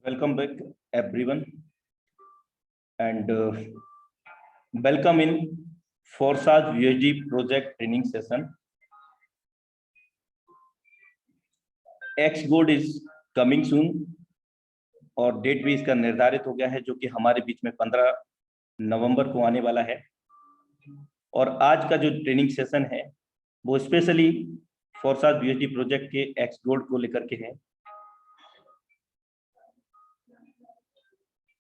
Welcome back, everyone, and welcome in Forsage VSG project training session. XGold is coming soon और date भी इसका निर्धारित हो गया है, जो कि हमारे बीच में 15 नवंबर को आने वाला है। और आज का जो ट्रेनिंग सेशन है वो स्पेशली फोर्साज VSG प्रोजेक्ट के XGold को लेकर के है।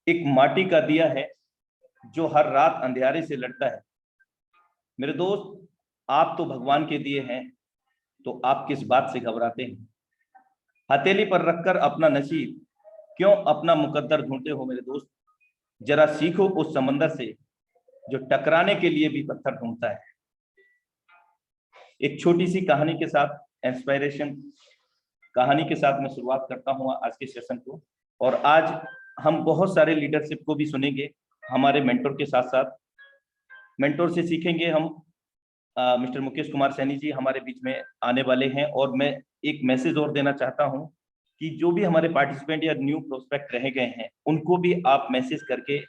एक माटी का दिया है जो हर रात अंधेरे से लड़ता है। मेरे दोस्त, आप तो भगवान के दिए हैं, तो आप किस बात से घबराते हैं? हथेली पर रखकर अपना नसीब क्यों अपना मुकद्दर ढूंढते हो मेरे दोस्त? जरा सीखो उस समंदर से जो टकराने के लिए भी पत्थर ढूंढता है। एक छोटी सी कहानी के साथ, इंस्पिरेशन कहानी के साथ मैं शुरुआत करता हूँ आज के सेशन को। और आज हम बहुत सारे लीडरशिप को भी सुनेंगे हमारे मेंटोर के साथ साथ। मेंटोर से सीखेंगे हम। मिस्टर मुकेश कुमार सैनी जी हमारे बीच में आने वाले हैं। और मैं एक मैसेज और देना चाहता हूं कि जो भी हमारे पार्टिसिपेंट या न्यू प्रोस्पेक्ट रह गए हैं उनको भी आप मैसेज करके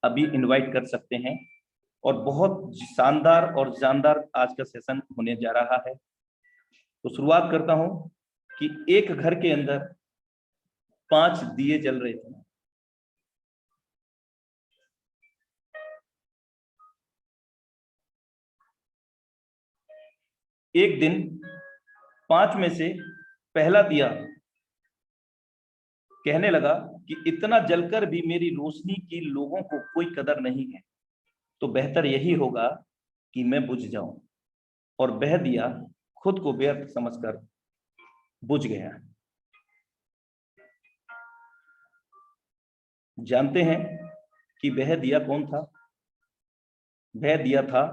अभी इनवाइट कर सकते हैं। और बहुत शानदार और जानदार आज का सेशन होने जा रहा है। तो शुरुआत करता हूं कि एक घर के अंदर 5 दिए जल रहे थे। एक दिन 5 में से पहला दिया कहने लगा कि इतना जलकर भी मेरी रोशनी की लोगों को कोई कदर नहीं है, तो बेहतर यही होगा कि मैं बुझ जाऊं। और वह दिया खुद को व्यर्थ समझकर बुझ गया। जानते हैं कि वह दिया कौन था? वह दिया था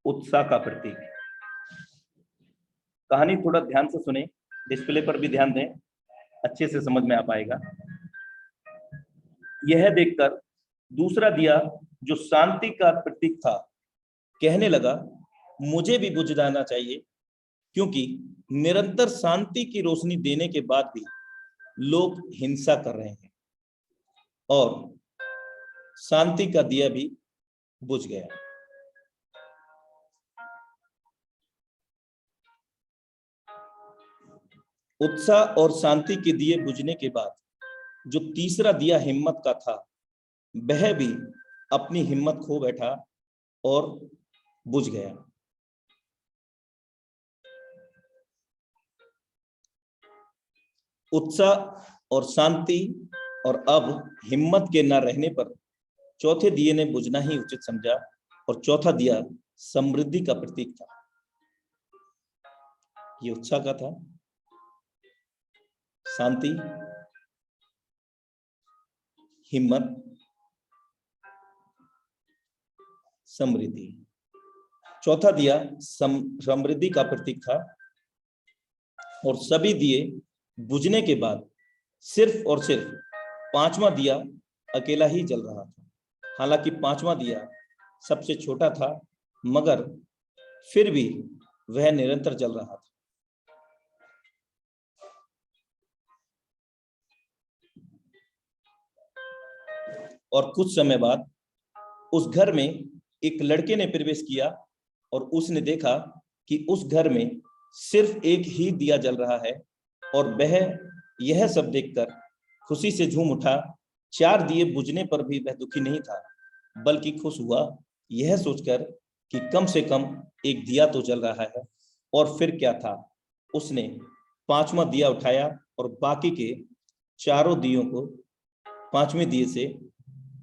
उत्साह का प्रतीक। कहानी थोड़ा ध्यान से सुने, डिस्प्ले पर भी ध्यान दें, अच्छे से समझ में आ पाएगा। यह देखकर दूसरा दिया जो शांति का प्रतीक था कहने लगा, मुझे भी बुझ जाना चाहिए, क्योंकि निरंतर शांति की रोशनी देने के बाद भी लोग हिंसा कर रहे हैं। और शांति का दिया भी बुझ गया। उत्साह और शांति के दिए बुझने के बाद जो तीसरा दिया हिम्मत का था, वह भी अपनी हिम्मत खो बैठा और बुझ गया। उत्साह और शांति और अब हिम्मत के न रहने पर चौथे दिए ने बुझना ही उचित समझा। और चौथा दिया समृद्धि का प्रतीक था। ये उत्साह का था, शांति, हिम्मत, समृद्धि। चौथा दिया समृद्धि का प्रतीक था। और सभी दिए बुझने के बाद सिर्फ और सिर्फ पांचवा दिया अकेला ही जल रहा था। हालांकि पांचवा दिया सबसे छोटा था, मगर फिर भी वह निरंतर जल रहा था। और कुछ समय बाद उस घर में एक लड़के ने प्रवेश किया और उसने देखा कि उस घर में सिर्फ एक ही दिया जल रहा है। और वह यह सब देखकर खुशी से झूम उठा। 4 दिए बुझने पर भी वह दुखी नहीं था, बल्कि खुश हुआ यह सोचकर कि कम से कम एक दिया तो जल रहा है। और फिर क्या था, उसने 5वां दिया उठाया और बाकी के चारों दियों को 5वें दिए से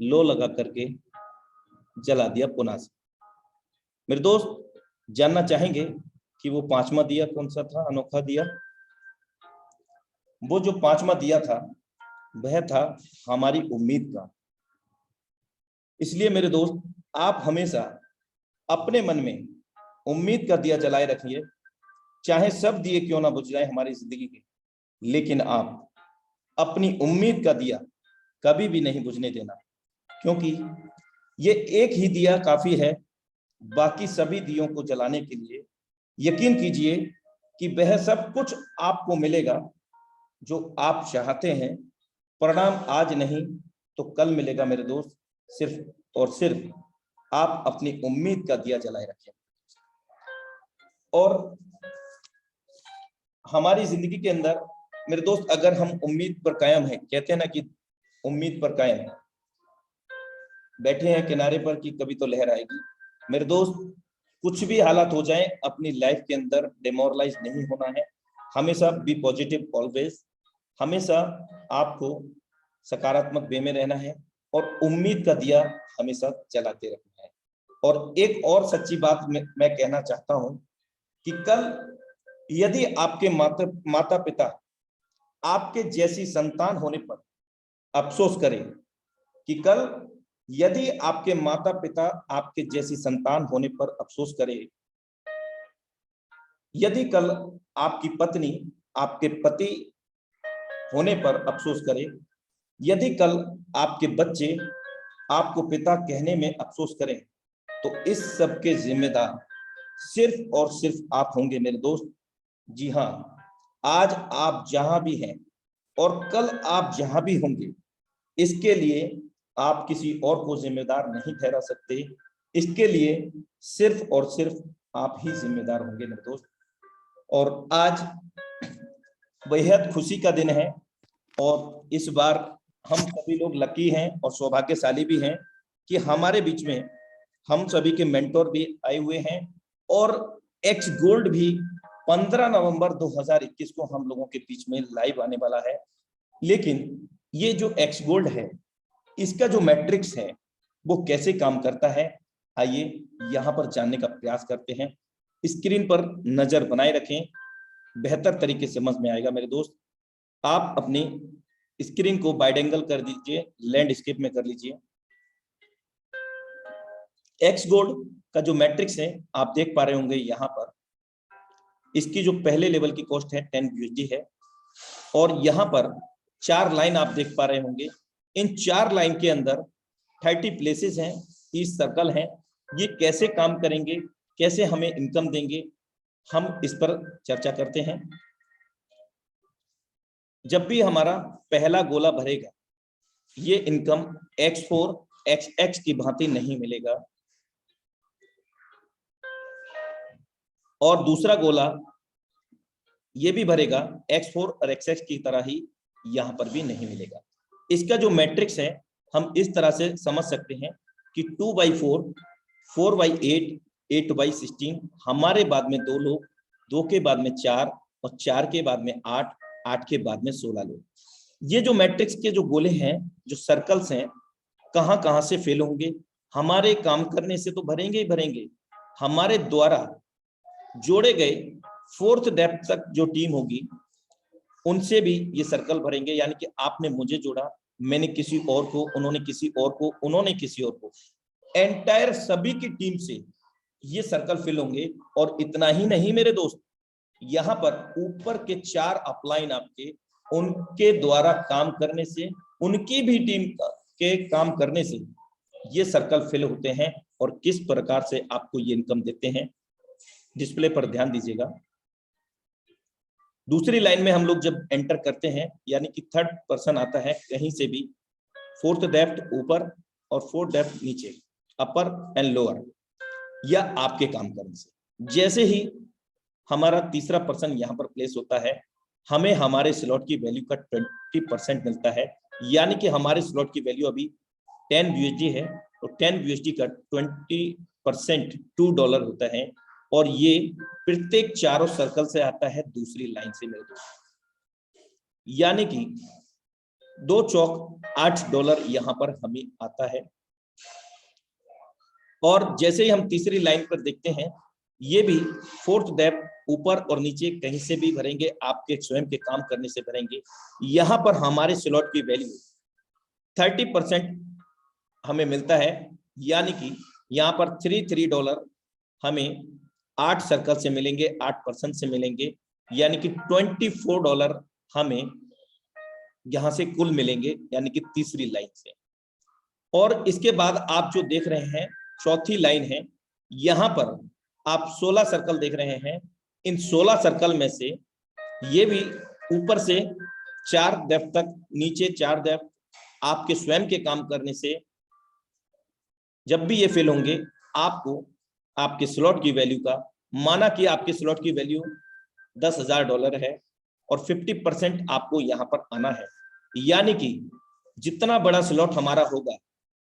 लो लगा करके जला दिया पुनः से। मेरे दोस्त जानना चाहेंगे कि वो 5वां दिया कौन सा था, अनोखा दिया? वो जो 5वां दिया था वह था हमारी उम्मीद का। इसलिए मेरे दोस्त, आप हमेशा अपने मन में उम्मीद का दिया जलाए रखिए। चाहे सब दिए क्यों ना बुझ जाए हमारी जिंदगी के, लेकिन आप अपनी उम्मीद का दिया कभी भी नहीं बुझने देना, क्योंकि ये एक ही दिया काफी है बाकी सभी दियों को जलाने के लिए। यकीन कीजिए कि वह सब कुछ आपको मिलेगा जो आप चाहते हैं परिणाम आज नहीं तो कल मिलेगा मेरे दोस्त। सिर्फ और सिर्फ आप अपनी उम्मीद का दिया जलाए रखें। और हमारी जिंदगी के अंदर मेरे दोस्त, अगर हम उम्मीद पर कायम हैं, कहते हैं ना कि उम्मीद पर कायम, बैठे हैं किनारे पर कि कभी तो लहर आएगी। मेरे दोस्त, कुछ भी हालात हो जाए, अपनी लाइफ के अंदर डिमोरलाइज नहीं होना है। हमेशा बी पॉजिटिव ऑलवेज। हमेशा आपको सकारात्मक वे में रहना है और उम्मीद का दिया हमेशा जलाते रखना है। और एक और सच्ची बात मैं कहना चाहता हूं कि कल यदि आपके माता पिता आपके जैसी संतान होने पर अफसोस करें, कि कल यदि आपके माता पिता आपके जैसी संतान होने पर अफसोस करें, यदि कल आपकी पत्नी आपके पति होने पर अफसोस करे, यदि कल आपके बच्चे आपको पिता कहने में अफसोस करें, तो इस सब के जिम्मेदार सिर्फ और सिर्फ आप होंगे मेरे दोस्त। जी हाँ, आज आप जहां भी हैं और कल आप जहां भी होंगे, इसके लिए आप किसी और को जिम्मेदार नहीं ठहरा सकते। इसके लिए सिर्फ और सिर्फ आप ही जिम्मेदार होंगे मेरे दोस्त। और आज बेहद खुशी का दिन है और इस बार हम सभी लोग लकी हैं और सौभाग्यशाली भी हैं कि हमारे बीच में हम सभी के मेंटोर भी आए हुए हैं। और एक्स गोल्ड भी 15 नवंबर 2021 को हम लोगों के बीच में लाइव आने वाला है। लेकिन ये जो एक्स गोल्ड है, इसका जो मैट्रिक्स है वो कैसे काम करता है, आइए यहाँ पर जानने का प्रयास करते हैं। स्क्रीन पर नजर बनाए रखें, बेहतर तरीके से समझ में आएगा मेरे दोस्त। आप अपनी स्क्रीन को वाइड एंगल कर दीजिए, लैंडस्केप में कर लीजिए। एक्स गोल्ड का जो मैट्रिक्स है आप देख पा रहे होंगे यहाँ पर। इसकी जो पहले लेवल की कॉस्ट है 10 USD है और यहाँ पर 4 लाइन आप देख पा रहे होंगे। इन 4 लाइन के अंदर 30 प्लेसेस हैं, 30 सर्कल हैं। ये कैसे काम करेंगे, कैसे हमें इनकम देंगे, हम इस पर चर्चा करते हैं। जब भी हमारा पहला गोला भरेगा, ये इनकम X4 XX की भांति नहीं मिलेगा और दूसरा गोला ये भी भरेगा X4 और XX की तरह ही, यहां पर भी नहीं मिलेगा। इसका जो मैट्रिक्स है हम इस तरह से समझ सकते हैं कि 2/4, 4/8, 8/16, हमारे बाद में 2 लोग, 2 के बाद में 4 और 4 के बाद में 8, 8 के बाद में 16 लोग। ये जो मैट्रिक्स के जो गोले हैं, जो सर्कल्स हैं, कहां कहां से फेल होंगे, हमारे काम करने से तो भरेंगे ही भरेंगे, हमारे द्वारा जोड़े गए 4th डेप्थ तक जो टीम होगी उनसे भी ये सर्कल भरेंगे। यानी कि आपने मुझे जोड़ा, मैंने किसी और को, उन्होंने किसी और को, उन्होंने किसी और को, एंटायर सभी की टीम से ये सर्कल फिल होंगे। और इतना ही नहीं मेरे दोस्त, यहाँ पर ऊपर के 4 अपलाइन आपके, उनके द्वारा काम करने से, उनकी भी टीम के काम करने से ये सर्कल फिल होते हैं और किस प्रकार से आपको ये इनकम देते हैं। डिस्प्ले पर ध्यान दीजिएगा। दूसरी लाइन में हम लोग जब एंटर करते हैं, यानी कि 3rd पर्सन आता है कहीं से भी, 4th डेप्थ ऊपर और 4th डेप्थ नीचे, अपर एंड लोअर, या आपके काम करने से। जैसे ही हमारा तीसरा पर्सन यहाँ पर प्लेस होता है, हमें हमारे स्लॉट की वैल्यू का 20% मिलता है। यानी कि हमारे स्लॉट की वैल्यू अभी 10 USD है, तो 10 USD का 20% $2 होता है और ये प्रत्येक चारों सर्कल से आता है दूसरी लाइन से मेरे दोस्त। यानी कि 2 चौक $8 यहां पर हमें आता है। और जैसे ही हम तीसरी लाइन पर देखते हैं, ये भी 4th डेप्थ ऊपर और नीचे कहीं से भी भरेंगे, आपके स्वयं के काम करने से भरेंगे। यहां पर हमारे स्लॉट की वैल्यू 30% हमें मिलता है। यानी कि यहाँ पर $3 हमें 8 सर्कल से मिलेंगे, 8 पर्सन से मिलेंगे। यानी कि $24 हमें यहां से कुल मिलेंगे, यानी कि तीसरी लाइन से। और इसके बाद आप जो देख रहे हैं चौथी लाइन है, यहां पर आप 16 सर्कल देख रहे हैं। इन 16 सर्कल में से ये भी ऊपर से 4 डेप्थ तक, नीचे 4 डेप्थ आपके स्वयं के काम करने से जब भी ये फिल होंगे, आपको आपके स्लॉट की वैल्यू का, माना कि आपके स्लॉट की वैल्यू $10,000 है और 50% आपको यहाँ पर आना है, यानी कि जितना बड़ा स्लॉट हमारा होगा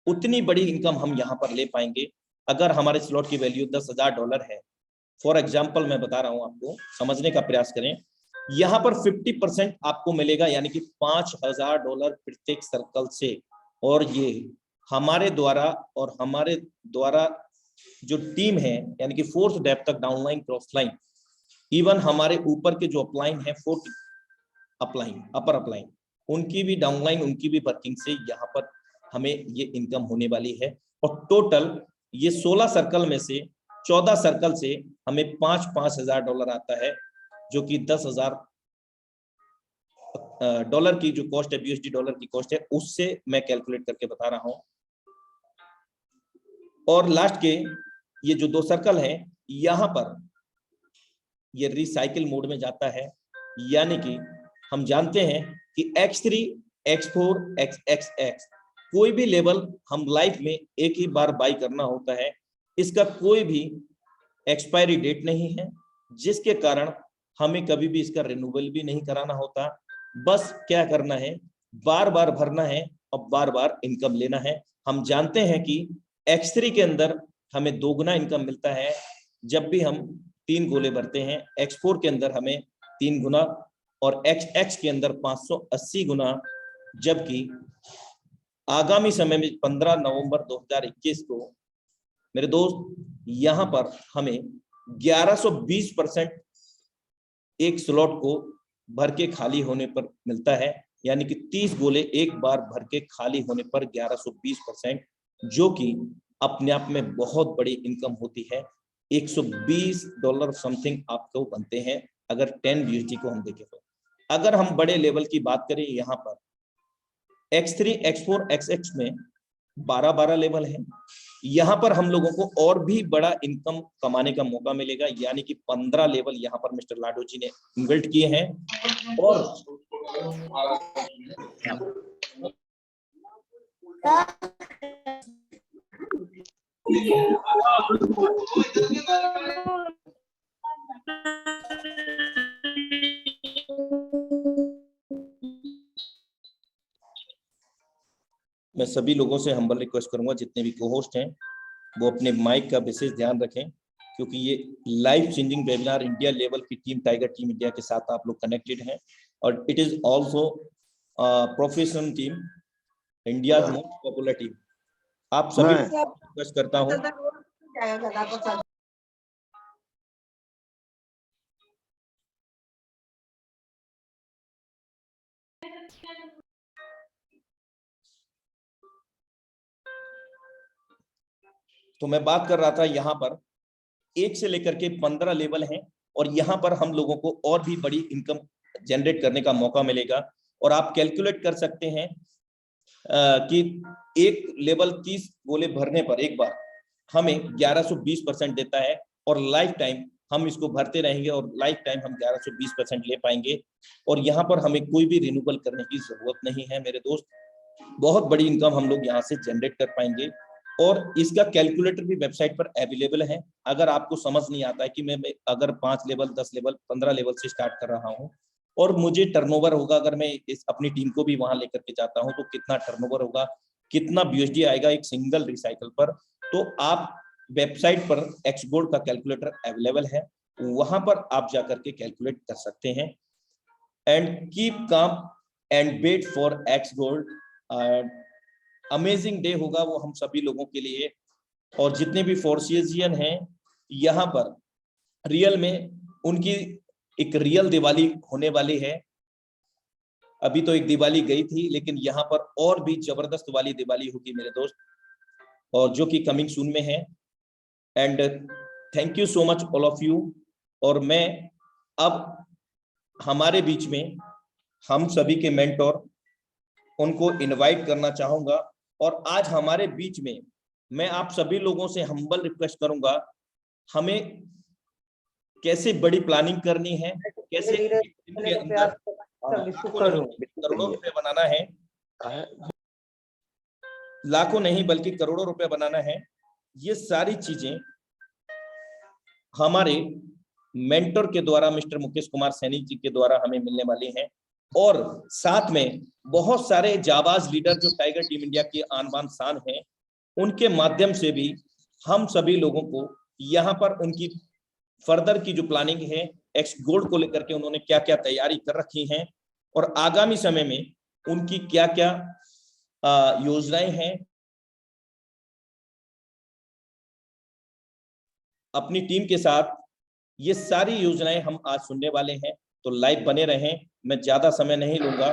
उतनी बड़ी इनकम हम यहाँ पर ले पाएंगे। अगर हमारे स्लॉट की वैल्यू $10,000 है, फॉर एग्जाम्पल मैं बता रहा हूँ, आपको समझने का प्रयास करें, यहाँ पर 50% आपको मिलेगा, यानी कि $5,000 प्रत्येक सर्कल से। और ये हमारे द्वारा जो टीम है, यानी कि 4th डेप्थ तक डाउनलाइन, क्रॉस लाइन, इवन हमारे ऊपर के जो अपलाइन है, 4th अपलाइन, अपर अपलाइन, उनकी भी डाउनलाइन, उनकी भी वर्किंग से यहाँ पर हमें ये इनकम होने वाली है। और टोटल ये 16 सर्कल में से 14 सर्कल से हमें $5,000 आता है, जो कि $10,000 की जो कॉस्ट है, $20 की कॉस्ट है, उससे मैं कैलकुलेट करके बता रहा हूं। और लास्ट के ये जो 2 सर्कल है, यहां पर ये रिसाइकिल मोड में जाता है, यानी कि हम जानते हैं कि X3, X4, XX कोई भी लेवल हम लाइफ में एक ही बार बाई करना होता है, इसका कोई भी एक्सपायरी डेट नहीं है, जिसके कारण हमें कभी भी इसका रिन्यूअल भी नहीं कराना होता। बस क्या करना है, बार बार भरना है और बार बार इनकम लेना है। हम जानते हैं कि X3 के अंदर हमें 2 गुना इनकम मिलता है जब भी हम 3 गोले भरते हैं, X4 के अंदर हमें 3 गुना और XX के अंदर 580 गुना, जबकि आगामी समय में 15 नवंबर 2021 को मेरे दोस्त यहां पर हमें 1120% एक स्लॉट को भर के खाली होने पर मिलता है, यानी कि 30 गोले एक बार भर के खाली होने पर 1120%, जो कि अपने आप में बहुत बड़ी इनकम होती है। $120 समथिंग आपको बनते हैं अगर 10 USD को हम देखें तो। अगर हम बड़े लेवल की बात करें, यहाँ पर X3, X4, XX में 12 लेवल है, यहाँ पर हम लोगों को और भी बड़ा इनकम कमाने का मौका मिलेगा, यानी कि 15 लेवल यहाँ पर मिस्टर लाडो जी ने इन्वेल्ट किए हैं। और मैं सभी लोगों से हम्बल रिक्वेस्ट करूंगा, जितने भी को-होस्ट हैं वो अपने माइक का विशेष ध्यान रखें, क्योंकि ये life changing webinar India level की टीम टाइगर टीम इंडिया के साथ आप लोग कनेक्टेड हैं, और it is also professional team, India most popular team. आप सभी रिक्वेस्ट करता हूं, तो मैं बात कर रहा था, यहाँ पर 1 से लेकर के 15 लेवल हैं, और यहाँ पर हम लोगों को और भी बड़ी इनकम जनरेट करने का मौका मिलेगा। और आप कैलकुलेट कर सकते हैं कि एक लेवल 30 गोले भरने पर एक बार हमें 1120% देता है, और लाइफ टाइम हम इसको भरते रहेंगे और लाइफ टाइम हम 1120% ले पाएंगे। और यहाँ पर हमें कोई भी रिन्यूअल करने की जरूरत नहीं है मेरे दोस्त, बहुत बड़ी इनकम हम लोग यहाँ से जनरेट कर पाएंगे। और इसका कैलकुलेटर भी वेबसाइट पर अवेलेबल है। अगर आपको समझ नहीं आता है कि मैं अगर 5 लेवल, 10 लेवल, 15 लेवल से स्टार्ट कर रहा हूँ और मुझे टर्नओवर होगा, अगर मैं इस अपनी टीम को भी वहां लेकर के जाता हूँ, तो कितना टर्नओवर होगा, कितना BUSD आएगा एक सिंगल रिसाइकल पर, तो आप वेबसाइट पर एक्स गोल्ड का कैलकुलेटर अवेलेबल है, वहां पर आप जाकर के कैलकुलेट कर सकते हैं। And keep calm and wait for X gold. Amazing day होगा वो हम सभी लोगों के लिए। और जितने भी फोर्सियन हैं यहाँ पर, रियल में उनकी एक रियल दिवाली होने वाली है। अभी तो एक दिवाली गई थी, लेकिन यहाँ पर और भी जबरदस्त वाली दिवाली होगी मेरे दोस्त, और जो कि कमिंग सून में है। And thank you so much all of you. और मैं अब हमारे बीच में हम सभी के मेंटोर उनको इनवाइट करना चाहूंगा, और आज हमारे बीच में मैं आप सभी लोगों से हम्बल रिक्वेस्ट करूंगा, हमें कैसे बड़ी प्लानिंग करनी है, कैसे के अंदर करोड़ों रुपए बनाना है, लाखों नहीं बल्कि करोड़ों रुपए बनाना है। ये सारी चीजें हमारे मेंटर के द्वारा, मिस्टर मुकेश कुमार सैनी जी के द्वारा हमें मिलने वाली हैं। और साथ में बहुत सारे जाबाज लीडर जो टाइगर टीम इंडिया की आन बान शान हैं, उनके माध्यम से भी हम सभी लोगों को यहाँ पर उनकी फर्दर की जो प्लानिंग है, एक्स गोल्ड को लेकर के उन्होंने क्या क्या तैयारी कर रखी हैं और आगामी समय में उनकी क्या क्या योजनाएं हैं, अपनी टीम के साथ, ये सारी योजनाएं हम आज सुनने वाले हैं। तो लाइव बने रहें, मैं ज्यादा समय नहीं लूंगा।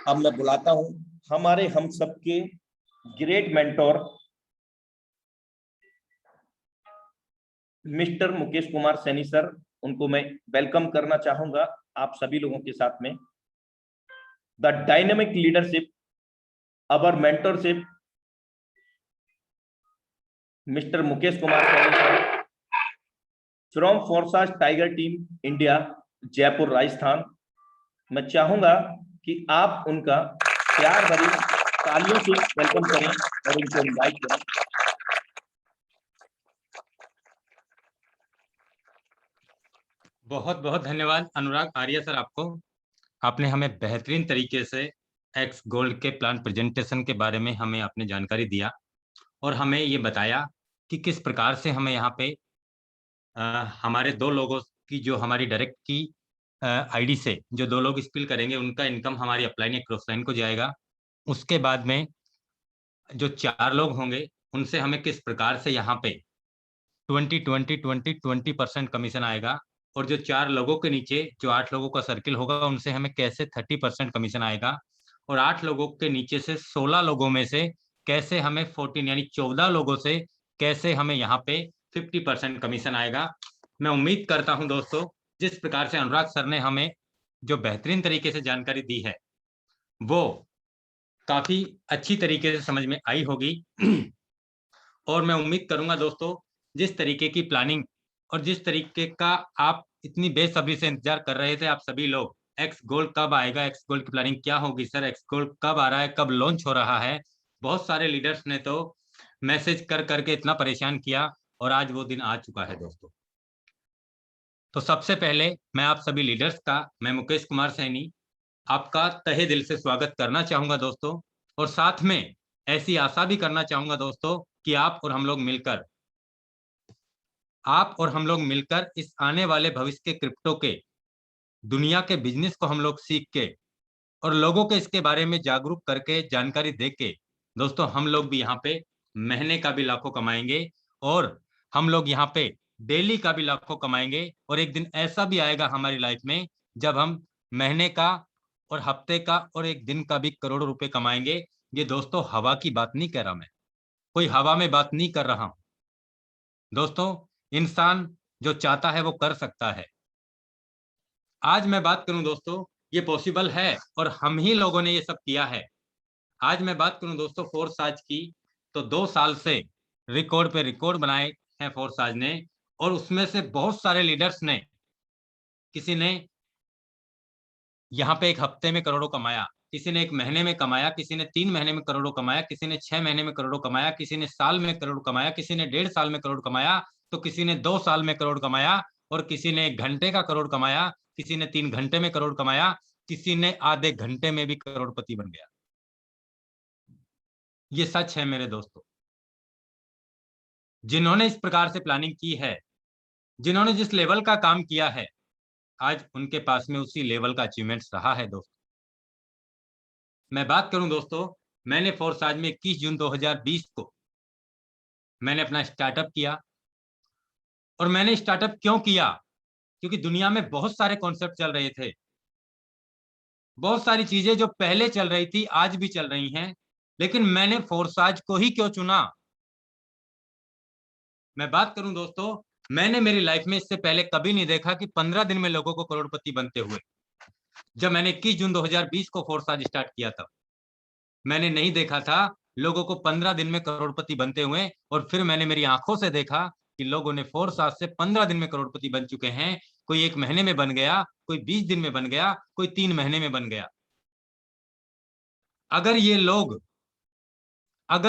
अब मैं बुलाता हूं हमारे हम सबके great mentor mister Mukesh Kumar Saini sir, उनको मैं वेलकम करना चाहूंगा आप सभी लोगों के साथ में। The dynamic leadership, our mentorship, mister Mukesh Kumar Saini sir from फोर्साज tiger team India, Jaipur Rajasthan. मैं चाहूंगा कि आप उनका प्यार भरी तालियों से वेलकम करें और उनको इनवाइट करें। बहुत बहुत धन्यवाद अनुराग आर्य सर आपको। आपने हमें बेहतरीन तरीके से एक्स गोल्ड के प्लान प्रेजेंटेशन के बारे में हमें आपने जानकारी दिया और हमें ये बताया कि किस प्रकार से हमें यहाँ पे हमारे दो लोगों की जो हमारी डायरेक्ट की आईडी से जो दो लोग स्पिल करेंगे उनका इनकम हमारी अपलाइन या क्रॉस लाइन को जाएगा। उसके बाद में जो 4 लोग होंगे उनसे हमें किस प्रकार से यहाँ पे 20% कमीशन आएगा और जो 4 लोगों के नीचे जो 8 लोगों का सर्किल होगा उनसे हमें कैसे 30% कमीशन आएगा और 8 लोगों के नीचे से 16 लोगों में से कैसे हमें 14 यानी 14 लोगों से कैसे हमें यहाँ पे 50% कमीशन आएगा। मैं उम्मीद करता हूं दोस्तों, जिस प्रकार से अनुराग सर ने हमें जो बेहतरीन तरीके से जानकारी दी है वो काफी अच्छी तरीके से समझ में आई होगी। और मैं उम्मीद करूंगा दोस्तों, जिस तरीके की प्लानिंग और जिस तरीके का आप इतनी बेसब्री से इंतजार कर रहे थे आप सभी लोग, एक्स गोल्ड कब आएगा, एक्स गोल्ड की प्लानिंग क्या होगी सर, एक्स गोल्ड कब आ रहा है, कब लॉन्च हो रहा है, बहुत सारे लीडर्स ने तो मैसेज कर करके इतना परेशान किया और आज वो दिन आ चुका है दोस्तों। तो सबसे पहले मैं आप सभी लीडर्स का, मैं मुकेश कुमार सैनी आपका तहे दिल से स्वागत करना चाहूंगा दोस्तों। और साथ में ऐसी आशा भी करना चाहूंगा दोस्तों कि आप और हम लोग मिलकर इस आने वाले भविष्य के क्रिप्टो के दुनिया के बिजनेस को हम लोग सीख के और लोगों को इसके बारे में जागरूक करके जानकारी दे के दोस्तों हम लोग भी यहाँ पे महीने का भी लाखों कमाएंगे और हम लोग यहाँ पे डेली का भी लाखों कमाएंगे। और एक दिन ऐसा भी आएगा हमारी लाइफ में जब हम महीने का और हफ्ते का और एक दिन का भी करोड़ों रुपए कमाएंगे। ये दोस्तों हवा की बात नहीं कह रहा, मैं कोई हवा में बात नहीं कर रहा हूं दोस्तों। इंसान जो चाहता है वो कर सकता है। आज मैं बात करूं दोस्तों, ये पॉसिबल है और हम ही लोगों ने ये सब किया है। आज मैं बात करूं दोस्तों फोर्साज की, तो 2 साल से रिकॉर्ड पे रिकॉर्ड बनाए हैं फोर्साज ने और उसमें से बहुत सारे लीडर्स ने, किसी ने यहाँ पे एक हफ्ते में करोड़ों कमाया, किसी ने एक महीने में कमाया, किसी ने 3 महीने में करोड़ों कमाया, किसी ने 6 महीने में करोड़ों कमाया, किसी ने साल में करोड़ कमाया, किसी ने 1.5 साल में करोड़ कमाया, तो किसी ने 2 साल में करोड़ कमाया और किसी ने 1 घंटे का करोड़ कमाया, किसी ने 3 घंटे में करोड़ कमाया, किसी ने आधे घंटे में भी करोड़पति बन गया। ये सच है मेरे दोस्तों। जिन्होंने इस प्रकार से प्लानिंग की है, जिन्होंने जिस लेवल का काम किया है, आज उनके पास में उसी लेवल का अचीवमेंट्स रहा है दोस्तों। मैं बात करूं दोस्तों, मैंने फोर्साज में 21 जून 2020 को मैंने अपना स्टार्टअप किया। और मैंने स्टार्टअप क्यों किया? क्योंकि दुनिया में बहुत सारे कॉन्सेप्ट चल रहे थे, बहुत सारी चीजें जो पहले चल रही थी आज भी चल रही हैं, लेकिन मैंने फोर्साज को ही क्यों चुना? मैं बात करूं दोस्तों, मैंने मेरी लाइफ में इससे पहले कभी नहीं देखा कि 15 दिन में लोगों को करोड़पति बनते हुए। जब मैंने 21 जून 2020 को फोर्साज स्टार्ट किया था, मैंने नहीं देखा था लोगों को 15 दिन में करोड़पति बनते हुए। और फिर मैंने मेरी आंखों से देखा कि लोगों ने फोर्साज से 15 दिन में करोड़पति बन चुके हैं। कोई 1 महीने में बन गया, कोई 20 दिन में बन गया, कोई 3 महीने में बन गया। अगर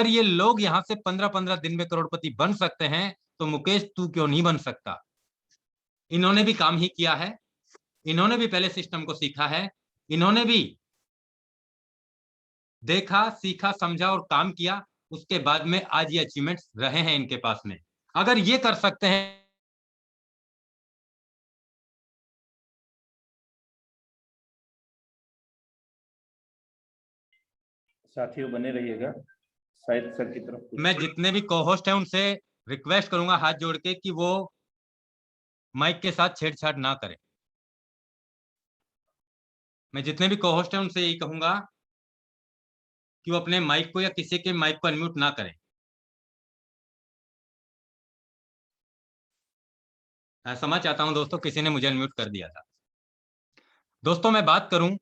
ये लोग यहां से 15-15 दिन में करोड़पति बन सकते हैं, तो मुकेश तू क्यों नहीं बन सकता? इन्होंने भी काम ही किया है, इन्होंने भी पहले सिस्टम को सीखा है, इन्होंने भी देखा, सीखा, समझा और काम किया। उसके बाद में आज ये अचीवमेंट्स रहे हैं इनके पास में। अगर ये कर सकते हैं, साथियों बने रहिएगा, शायद सर की तरफ मैं जितने भी को होस्ट हैं उनसे रिक्वेस्ट करूंगा हाथ जोड़ के कि वो माइक के साथ छेड़छाड़ ना करें। मैं जितने भी को होस्ट हैं उनसे यही कहूंगा कि वो अपने माइक को या किसी के माइक को अनम्यूट ना करें। क्षमा चाहता हूं दोस्तों, किसी ने मुझे अनम्यूट कर दिया था। दोस्तों मैं बात करूं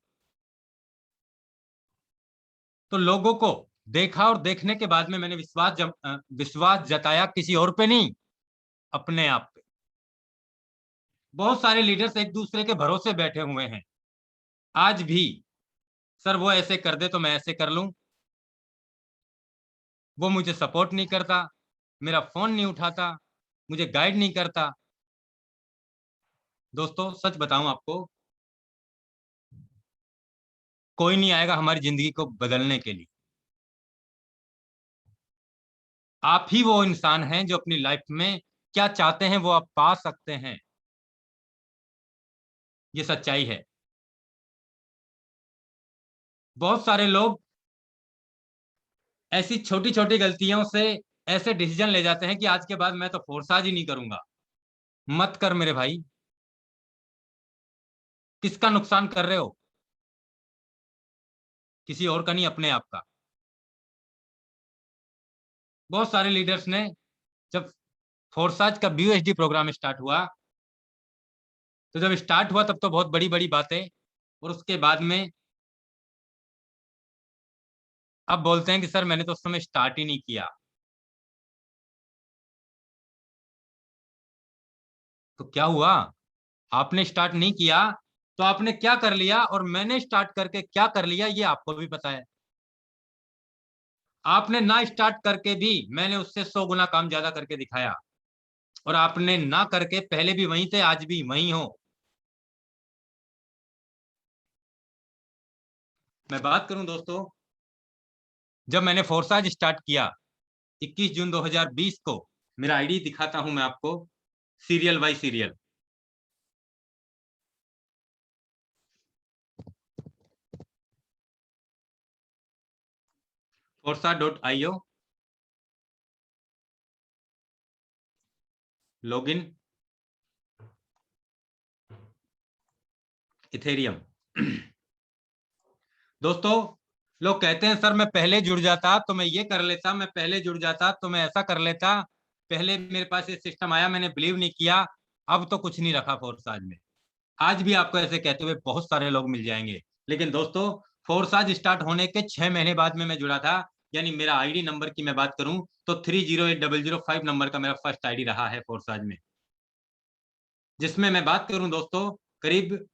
तो लोगों को देखा और देखने के बाद में मैंने विश्वास जताया किसी और पे नहीं, अपने आप पे। बहुत सारे लीडर्स एक दूसरे के भरोसे बैठे हुए हैं आज भी। सर वो ऐसे कर दे तो मैं ऐसे कर लूं, वो मुझे सपोर्ट नहीं करता, मेरा फोन नहीं उठाता, मुझे गाइड नहीं करता। दोस्तों सच बताऊं आपको, कोई नहीं आएगा हमारी जिंदगी को बदलने के लिए। आप ही वो इंसान हैं जो अपनी लाइफ में क्या चाहते हैं वो आप पा सकते हैं। ये सच्चाई है। बहुत सारे लोग ऐसी छोटी छोटी गलतियों से ऐसे डिसीजन ले जाते हैं कि आज के बाद मैं तो फोर्साज ही नहीं करूंगा। मत कर मेरे भाई, किसका नुकसान कर रहे हो? किसी और का नहीं, अपने आप का। बहुत सारे लीडर्स ने, जब फोर्साज का BUSD प्रोग्राम स्टार्ट हुआ, तो जब स्टार्ट हुआ तब तो बहुत बड़ी बड़ी बातें, और उसके बाद में अब बोलते हैं कि सर मैंने तो उस समय स्टार्ट ही नहीं किया। तो क्या हुआ? आपने स्टार्ट नहीं किया तो आपने क्या कर लिया, और मैंने स्टार्ट करके क्या कर लिया ये आपको भी पता है। आपने ना स्टार्ट करके भी मैंने उससे 100 गुना काम ज्यादा करके दिखाया, और आपने ना करके पहले भी वहीं थे, आज भी वहीं हो। मैं बात करूं दोस्तों, जब मैंने फोर्साज स्टार्ट किया 21 जून 2020 को, मेरा आईडी दिखाता हूं मैं आपको, serial bye serial. forsa.io login Ethereum. दोस्तों लोग कहते हैं सर मैं पहले जुड़ जाता तो मैं ये कर लेता, मैं पहले जुड़ जाता तो मैं ऐसा कर लेता, पहले मेरे पास ये सिस्टम आया मैंने बिलीव नहीं किया, अब तो कुछ नहीं रखा फोर्साज में। आज भी आपको ऐसे कहते हुए बहुत सारे लोग मिल जाएंगे। लेकिन दोस्तों फोर्साज स्टार्ट होने के 6 महीने बाद में मैं जुड़ा था। यानी मेरा आईडी नंबर की मैं बात करूं तो 308005 नंबर का मेरा फर्स्ट आईडी रहा है फोर्साज में, जिसमें मैं बात करूं दोस्तों करीब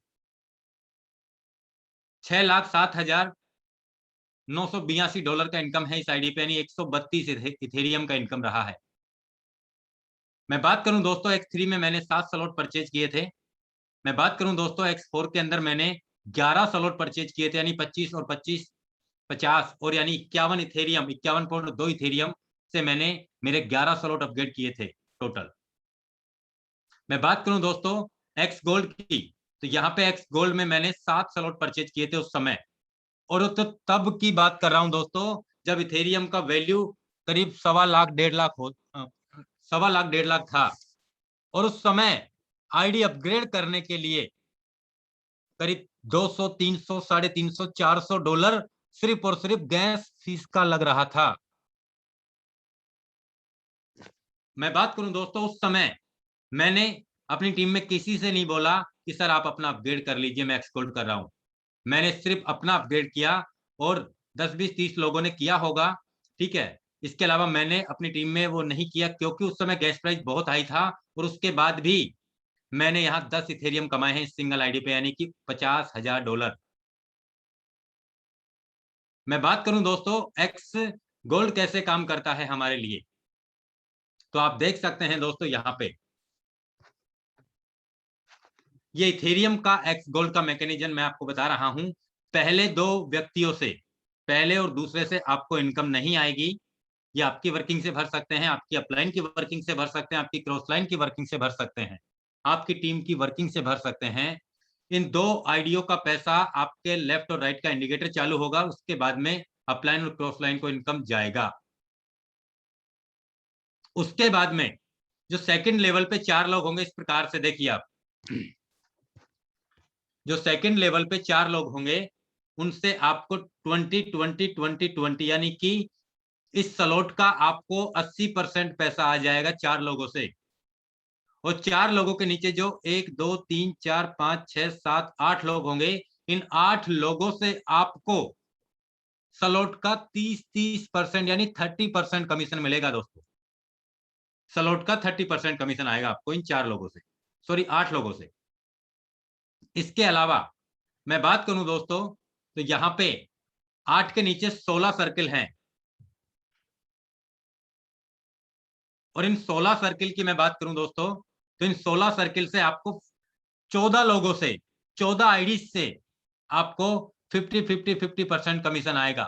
6,07,982 का इनकम है इस आईडी पे, यानी 132 इथेरियम का इनकम रहा है। मैं बात करूं दोस्तों X3 में मैंने 7 स्लॉट परचेज किए थे। मैं बात करूं दोस्तों X4 के अंदर मैंने 11 स्लॉट परचेज किए थे, यानी 25 और 25 50, और यानी 51 इथेरियम, 51.2 इथेरियम से मैंने मेरे 11 स्लॉट अपग्रेड किए थे टोटल। मैं बात करूं दोस्तों एक्स गोल्ड की, तो यहाँ पे एक्स गोल्ड में मैंने 7 स्लॉट परचेज किए थे उस समय, और तो तब की बात कर रहा हूं दोस्तों जब इथेरियम का वैल्यू करीब 1.25 लाख 1.5 लाख 1.25 लाख 1.5 लाख था। और उस समय आईडी अपग्रेड करने के लिए करीब 200 300 350 $400 सिर्फ और सिर्फ गैस फीस का लग रहा था। मैं बात करूं दोस्तों उस समय मैंने अपनी टीम में किसी से नहीं बोला कि सर आप अपना अपग्रेड कर लीजिए, मैं एक्सपोर्ट कर रहा हूं। मैंने सिर्फ अपना अपग्रेड किया, और 10 20 30 लोगों ने किया होगा, ठीक है। इसके अलावा मैंने अपनी टीम में वो नहीं किया, क्योंकि उस समय गैस प्राइस बहुत हाई था, और उसके बाद भी मैंने यहाँ 10 इथेरियम कमाए हैं इस सिंगल आईडी पे, यानी कि $50,000। मैं बात करूं दोस्तों एक्स गोल्ड कैसे काम करता है हमारे लिए, तो आप देख सकते हैं दोस्तों यहाँ पे ये इथेरियम का एक्स गोल्ड का मैकेनिज्म मैं आपको बता रहा हूं। पहले दो व्यक्तियों से, पहले और दूसरे से आपको इनकम नहीं आएगी। ये आपकी वर्किंग से भर सकते हैं, आपकी अपलाइन की वर्किंग से भर सकते हैं, आपकी क्रॉस लाइन की वर्किंग से भर सकते हैं, आपकी टीम की वर्किंग से भर सकते हैं। इन दो आईडियो का पैसा आपके लेफ्ट और राइट का इंडिकेटर चालू होगा, उसके बाद में अपलाइन और क्रॉस लाइन को इनकम जाएगा। उसके बाद में जो सेकंड लेवल पे 4 लोग होंगे, इस प्रकार से देखिए आप, जो सेकंड लेवल पे 4 लोग होंगे उनसे आपको 20-20-20-20 यानी कि इस स्लॉट का आपको 80% पैसा आ जाएगा 4 लोगों से। और 4 लोगों के नीचे जो 1 2 3 4 5 6 7 8 लोग होंगे, इन 8 लोगों से आपको स्लॉट का 30% यानी 30% कमीशन मिलेगा दोस्तों। स्लॉट का 30% कमीशन आएगा आपको इन 4 लोगों से, सॉरी 8 लोगों से। इसके अलावा मैं बात करूं दोस्तों तो यहां पे 8 के नीचे 16 सर्किल हैं, और इन 16 सर्किल की मैं बात करूं दोस्तों तो इन 16 सर्किल से आपको 14 लोगों से, 14 आईडी से आपको 50-50-50% कमीशन आएगा।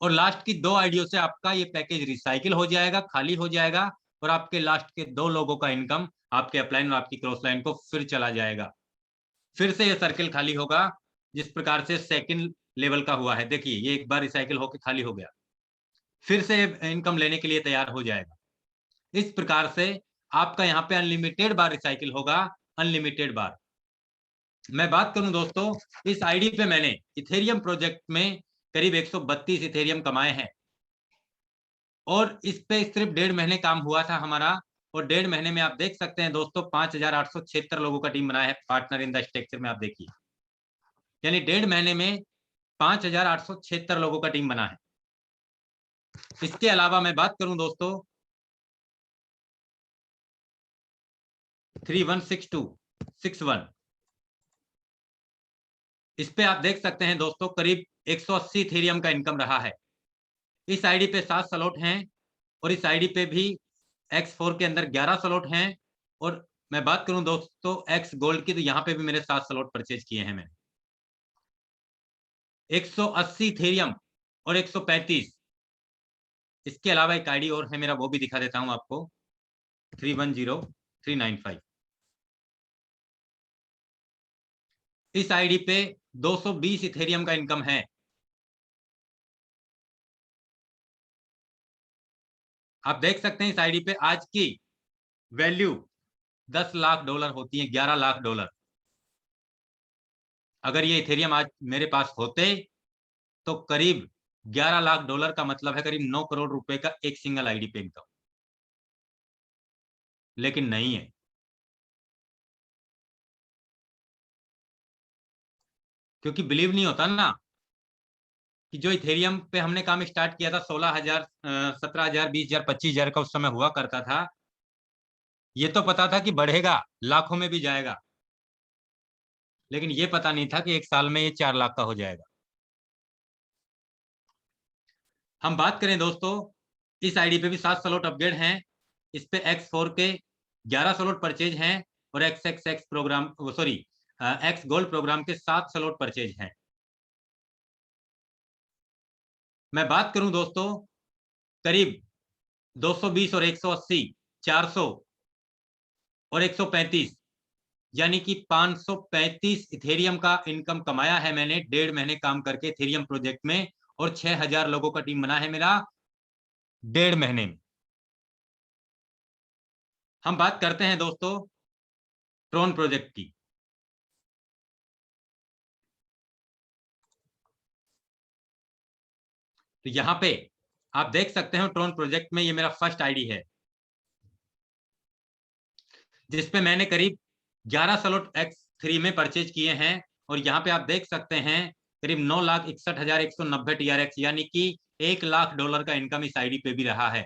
और लास्ट की 2 आईडियो से आपका ये पैकेज रिसाइकिल हो जाएगा, खाली हो जाएगा, और आपके लास्ट के 2 लोगों का इनकम आपके अपलाइन और आपकी क्रॉस लाइन को फिर चला जाएगा। फिर से ये सर्किल खाली होगा जिस प्रकार से सेकंड लेवल का हुआ है। देखिए ये एक बार रिसाइकिल होकर खाली हो गया, फिर से इनकम लेने के लिए तैयार हो जाएगा। इस प्रकार से आपका यहाँ पे अनलिमिटेड बार रिसाइकिल होगा, अनलिमिटेड बार। मैं बात करूं दोस्तों इस आईडी पे मैंने इथेरियम प्रोजेक्ट में करीब 132 इथेरियम कमाए हैं, और इस पे सिर्फ 1.5 महीने काम हुआ था हमारा, और 1.5 महीने में आप देख सकते हैं दोस्तों 5,876 लोगों का टीम बनाया है पार्टनर इन द स्ट्रक्चर में। आप देखिए यानी 1.5 महीने में 5,876 लोगों का टीम बना है। इसके अलावा मैं बात करूं दोस्तों 316261, इस पे आप देख सकते हैं दोस्तों करीब 180 इथेरियम का इनकम रहा है। इस आईडी पे 7 स्लॉट हैं, और इस आईडी पे भी X4 के अंदर 11 स्लॉट हैं। और मैं बात करूं दोस्तों एक्स गोल्ड की तो यहाँ पे भी मेरे 7 स्लॉट परचेज किए हैं मैंने। 180 इथेरियम और 135। इसके अलावा एक आईडी और है मेरा, वो भी दिखा देता हूं आपको, 310395। इस आईडी पे 220 इथेरियम का इनकम है। आप देख सकते हैं इस आईडी पे आज की वैल्यू $10 लाख होती है, $11 लाख। अगर ये इथेरियम आज मेरे पास होते तो करीब $11 लाख का मतलब है करीब 9 करोड़ रुपए का एक सिंगल आईडी पे इनकम, लेकिन नहीं है। क्योंकि बिलीव नहीं होता ना कि जो इथेरियम पे हमने काम स्टार्ट किया था 16,000 17,000 20,000 25,000 का उस समय हुआ करता था, ये तो पता था कि बढ़ेगा, लाखों में भी जाएगा, लेकिन ये पता नहीं था कि एक साल में ये 4 लाख का हो जाएगा। हम बात करें दोस्तों इस आईडी पे भी 7 स्लॉट अपग्रेड हैं। इस पे X4 के 11 स्लॉट परचेज हैं, और XXX programme sorry X gold programme के 7 स्लॉट परचेज हैं। मैं बात करूं दोस्तों करीब 220 और 180, 400 और 135 यानी कि 535 इथेरियम का इनकम कमाया है मैंने 1.5 महीने काम करके इथेरियम प्रोजेक्ट में, और 6,000 लोगों का टीम बना है मेरा 1.5 महीने में। हम बात करते हैं दोस्तों ट्रोन प्रोजेक्ट की। तो यहां पे आप देख सकते हैं ट्रोन प्रोजेक्ट में ये मेरा फर्स्ट आईडी है, जिसपे मैंने करीब 11 स्लॉट X3 में परचेज किए हैं। और यहाँ पे आप देख सकते हैं करीब 9,61,190 TRX यानी कि $1 लाख का इनकम इस आईडी पे भी रहा है।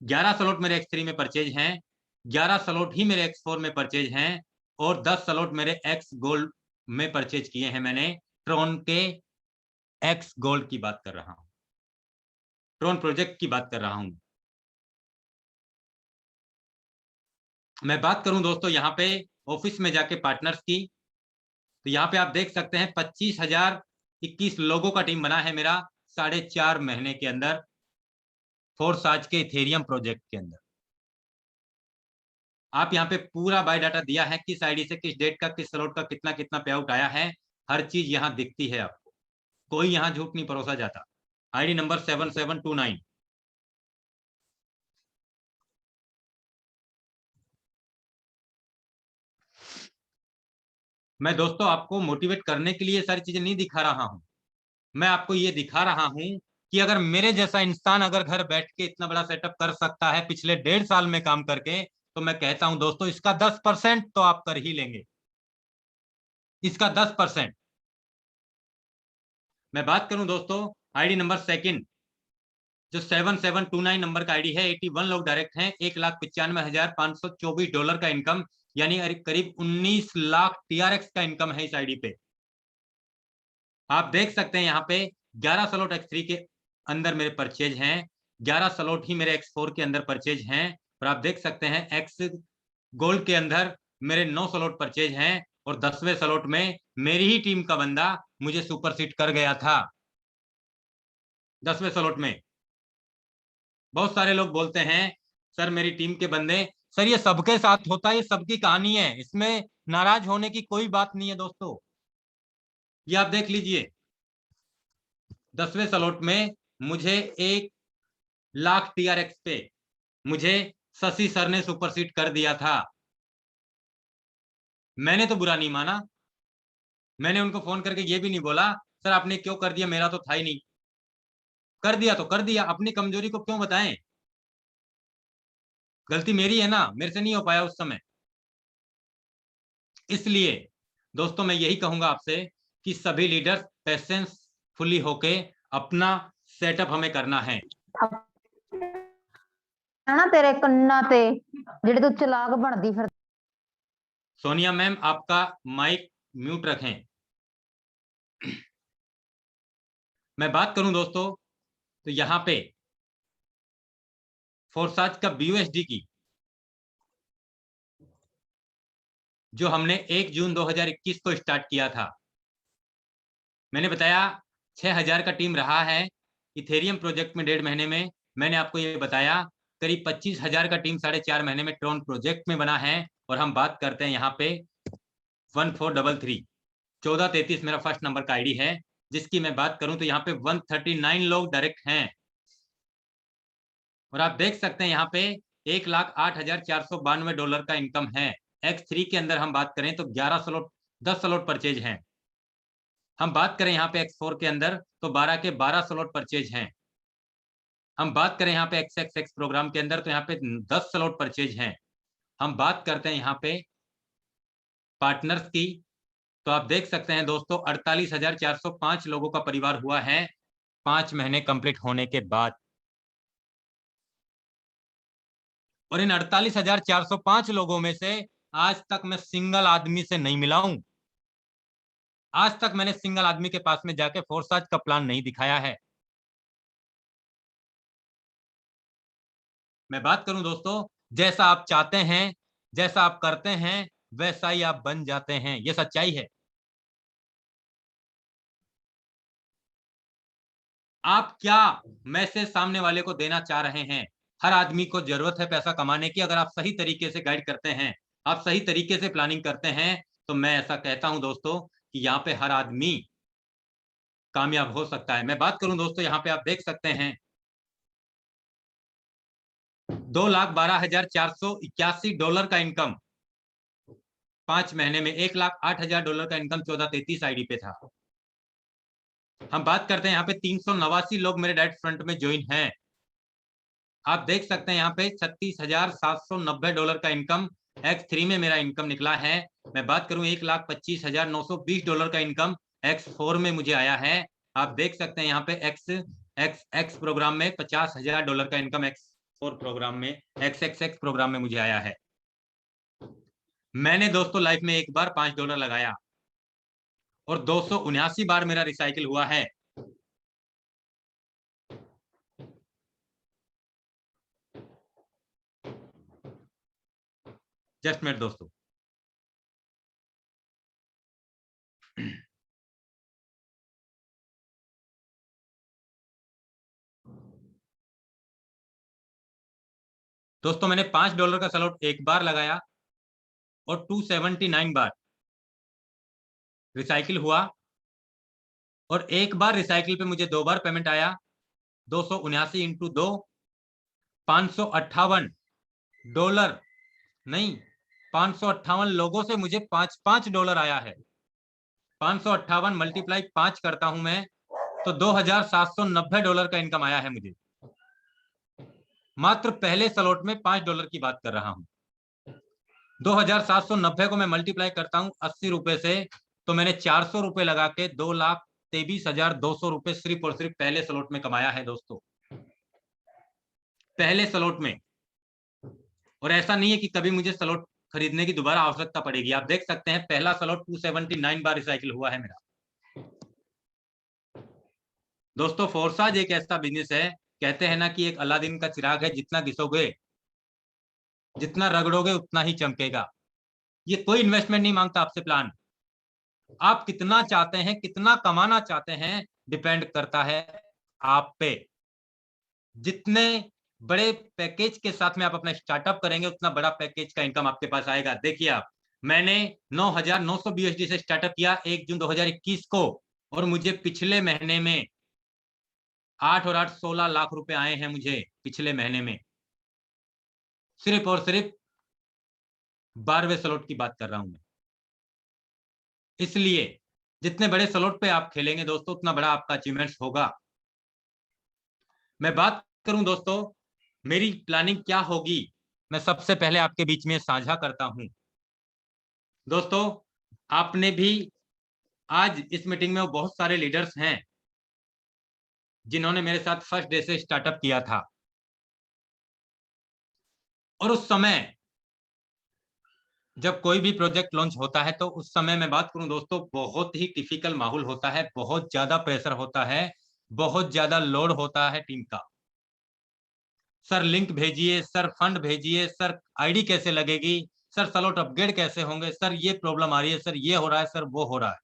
11 स्लॉट मेरे X3 में परचेज हैं, 11 स्लॉट ही मेरे X4 में परचेज हैं और 10 स्लॉट मेरे X गोल्ड में परचेज किए हैं मैंने। ट्रॉन के X गोल्ड की बात कर रहा हूं, ट्रॉन प्रोजेक्ट की बात कर रहा हूं। मैं बात करूं दोस्तों यहाँ पे ऑफिस में जाके पार्टनर्स की, तो यहाँ पे आप देख सकते हैं 25,021 लोगों का टीम बना है मेरा 4.5 महीने के अंदर फोर्साज के इथेरियम प्रोजेक्ट के अंदर। आप यहाँ पे पूरा बायोडाटा दिया है, किस आईडी से किस डेट का किस स्लॉट का कितना कितना पे आउट आया है, हर चीज यहाँ दिखती है आपको, कोई यहाँ झूठ नहीं परोसा जाता। ID number 7729। मैं दोस्तों आपको मोटिवेट करने के लिए सारी चीजें नहीं दिखा रहा हूं, मैं आपको ये दिखा रहा हूं कि अगर मेरे जैसा इंसान अगर घर बैठ के इतना बड़ा सेटअप कर सकता है पिछले 1.5 साल में काम करके, तो मैं कहता हूं दोस्तों इसका 10% तो आप कर ही लेंगे, इसका 10%। मैं बात करूं दोस्तों आईडी नंबर सेकंड, जो 7729 नंबर का आईडी है, 81 लोग डायरेक्ट हैं, $1,95,524 का इनकम, यानी करीब 19 लाख TRX का इनकम है इस आईडी पे। आप देख सकते हैं यहाँ पे 11 स्लॉट X3 के अंदर मेरे परचेज हैं, 11 स्लॉट ही मेरे X4 के अंदर परचेज हैं, और आप देख सकते हैं X गोल्ड के अंदर मेरे 9 स्लॉट परचेज हैं, और 10वें स्लॉट में मेरी ही टीम का बंदा मुझे सुपरसीड कर गया था 10वें स्लॉट में। बहुत सारे लोग बोलते हैं सर मेरी टीम के बंदे, सर ये सबके साथ होता है, ये सबकी कहानी है, इसमें नाराज होने की कोई बात नहीं है दोस्तों। ये आप देख लीजिए 10वें स्लॉट में मुझे 1 लाख TRX पे मुझे शशि सर ने सुपरसीड कर दिया था। मैंने तो बुरा नहीं माना, मैंने उनको फोन करके ये भी नहीं बोला सर आपने क्यों कर दिया, मेरा तो था ही नहीं, कर दिया तो कर दिया, अपनी कमजोरी को क्यों बताएं, गलती मेरी है ना, मेरे से नहीं हो पाया उस समय। इसलिए दोस्तों मैं यही कहूंगा आपसे कि सभी लीडर्स पेशेंसफुली होके अपना सेटअप हमें करना है। ना तेरे कन्ना ते जेड़े तू चलाक बनदी फिर। सोनिया मैम आपका माइक म्यूट रखें। मैं बात करूं दोस्तों तो यहां पे फोर्साज का BUSD की जो हमने 1 जून 2021 को स्टार्ट किया था, मैंने बताया 6,000 का टीम रहा है इथेरियम प्रोजेक्ट में 1.5 महीने में। मैंने आपको ये बताया करीब 25,000 का टीम 4.5 महीने में ट्रॉन प्रोजेक्ट में बना है। और हम बात करते हैं यहाँ पे 1433 1433 मेरा फर्स्ट नंबर का आईडी है, जिसकी मैं बात करूं तो यहाँ पे 139 लोग डायरेक्ट हैं, और आप देख सकते हैं यहाँ पे $1,08,492 का इनकम है। X3 के अंदर हम बात करें तो 11 स्लॉट 10 स्लॉट परचेज हैं। हम बात करें यहाँ पे X4 के अंदर तो 12 के 12 स्लॉट परचेज हैं। हम बात करें यहाँ पे XXX प्रोग्राम के अंदर तो यहाँ पे 10 स्लॉट परचेज हैं। हम बात करते हैं यहाँ पे पार्टनर्स की, तो आप देख सकते हैं दोस्तों 48,405 लोगों का परिवार हुआ है 5 महीने कंप्लीट होने के बाद। और इन 48,405 लोगों में से आज तक मैं सिंगल आदमी से नहीं मिला हूं, आज तक मैंने सिंगल आदमी के पास में जाके फोर्साज का प्लान नहीं दिखाया है। मैं बात करूं दोस्तों, जैसा आप चाहते हैं जैसा आप करते हैं वैसा ही आप बन जाते हैं, ये सच्चाई है। आप क्या मैसेज सामने वाले को देना चाह रहे हैं? हर आदमी को जरूरत है पैसा कमाने की, अगर आप सही तरीके से गाइड करते हैं, आप सही तरीके से प्लानिंग करते हैं, तो मैं ऐसा कहता हूं दोस्तों कि यहाँ पे हर आदमी कामयाब हो सकता है। मैं बात करूं दोस्तों यहाँ पे आप देख सकते हैं $2,12,481 का इनकम 5 महीने में, $1,08,000 का इनकम 1433 आईडी पे था। हम बात करते हैं यहाँ पे 389 लोग मेरे डायरेक्ट फ्रंट में ज्वाइन हैं। आप देख सकते हैं यहाँ पे $36,790 का इनकम X3 में मेरा इनकम निकला है। मैं बात करूं $1,25,920 का इनकम X4 में मुझे आया है। आप देख सकते हैं यहाँ पे X प्रोग्राम में $50,000 का इनकम X4 प्रोग्राम में XXX प्रोग्राम में मुझे आया है। मैंने दोस्तों लाइफ में एक बार $5 लगाया और 279 बार मेरा रिसाइकिल हुआ है। जस्ट मिनट दोस्तों। दोस्तों मैंने $5 का सलोट एक बार लगाया और 279 बार रिसाइकिल हुआ, और एक बार रिसाइकिल पे मुझे 2 बार पेमेंट आया। 279 इंटू 2, $558 नहीं, 558 लोगों से मुझे $5 आया है। 558 मल्टीप्लाई 5 करता हूं मैं तो $2790 का इनकम आया है मुझे। मात्र पहले स्लॉट में $5 की बात कर रहा हूं। 2790 को मैं मल्टीप्लाई करता हूं 80 रुपए से, तो मैंने 400 रुपए लगा के 2,23,200 रुपए सिर्फ और सिर्फ पहले स्लॉट में कमाया है दोस्तों, पहले स्लॉट में। और ऐसा नहीं है कि कभी मुझे स्लॉट खरीदने की दोबारा आवश्यकता पड़ेगी। आप देख सकते हैं पहला स्लॉट 279 बार रिसाइकिल हुआ है मेरा। दोस्तों फोर्साज एक ऐसा बिजनेस है, कहते हैं ना कि एक अलादीन का चिराग है, जितना घिसोगे जितना रगड़ोगे उतना ही चमकेगा। ये कोई इन्वेस्टमेंट नहीं मांगता आपसे प्लान। आप कितना चाहते हैं, कितना कमाना चाहते हैं, डिपेंड करता है आप पे। जितने बड़े पैकेज के साथ में आप अपना स्टार्टअप करेंगे उतना बड़ा पैकेज का इनकम आपके पास आएगा। देखिए आप, मैंने 9,900 BUSD से स्टार्टअप किया 1 जून 2021 को, और मुझे पिछले महीने में 8 और 8 16 लाख रुपए आए हैं मुझे पिछले महीने में, सिर्फ और सिर्फ 12वें स्लॉट की बात कर रहा हूं मैं। इसलिए जितने बड़े स्लॉट पे आप खेलेंगे दोस्तों उतना बड़ा आपका अचीवमेंट्स होगा। मैं बात करूं दोस्तों मेरी प्लानिंग क्या होगी, मैं सबसे पहले आपके बीच में साझा करता हूं। दोस्तों आपने भी आज इस मीटिंग में वो बहुत सारे लीडर्स हैं जिन्होंने मेरे साथ फर्स्ट डे से स्टार्टअप किया था, और उस समय जब कोई भी प्रोजेक्ट लॉन्च होता है तो उस समय मैं बात करूं दोस्तों बहुत ही टिपिकल माहौल होता है, बहुत ज्यादा प्रेशर होता है, बहुत ज्यादा लोड होता है टीम का। सर लिंक भेजिए, सर फंड भेजिए, सर आईडी कैसे लगेगी, सर स्लॉट अपग्रेड कैसे होंगे, सर ये प्रॉब्लम आ रही है, सर ये हो रहा है, सर वो हो रहा है,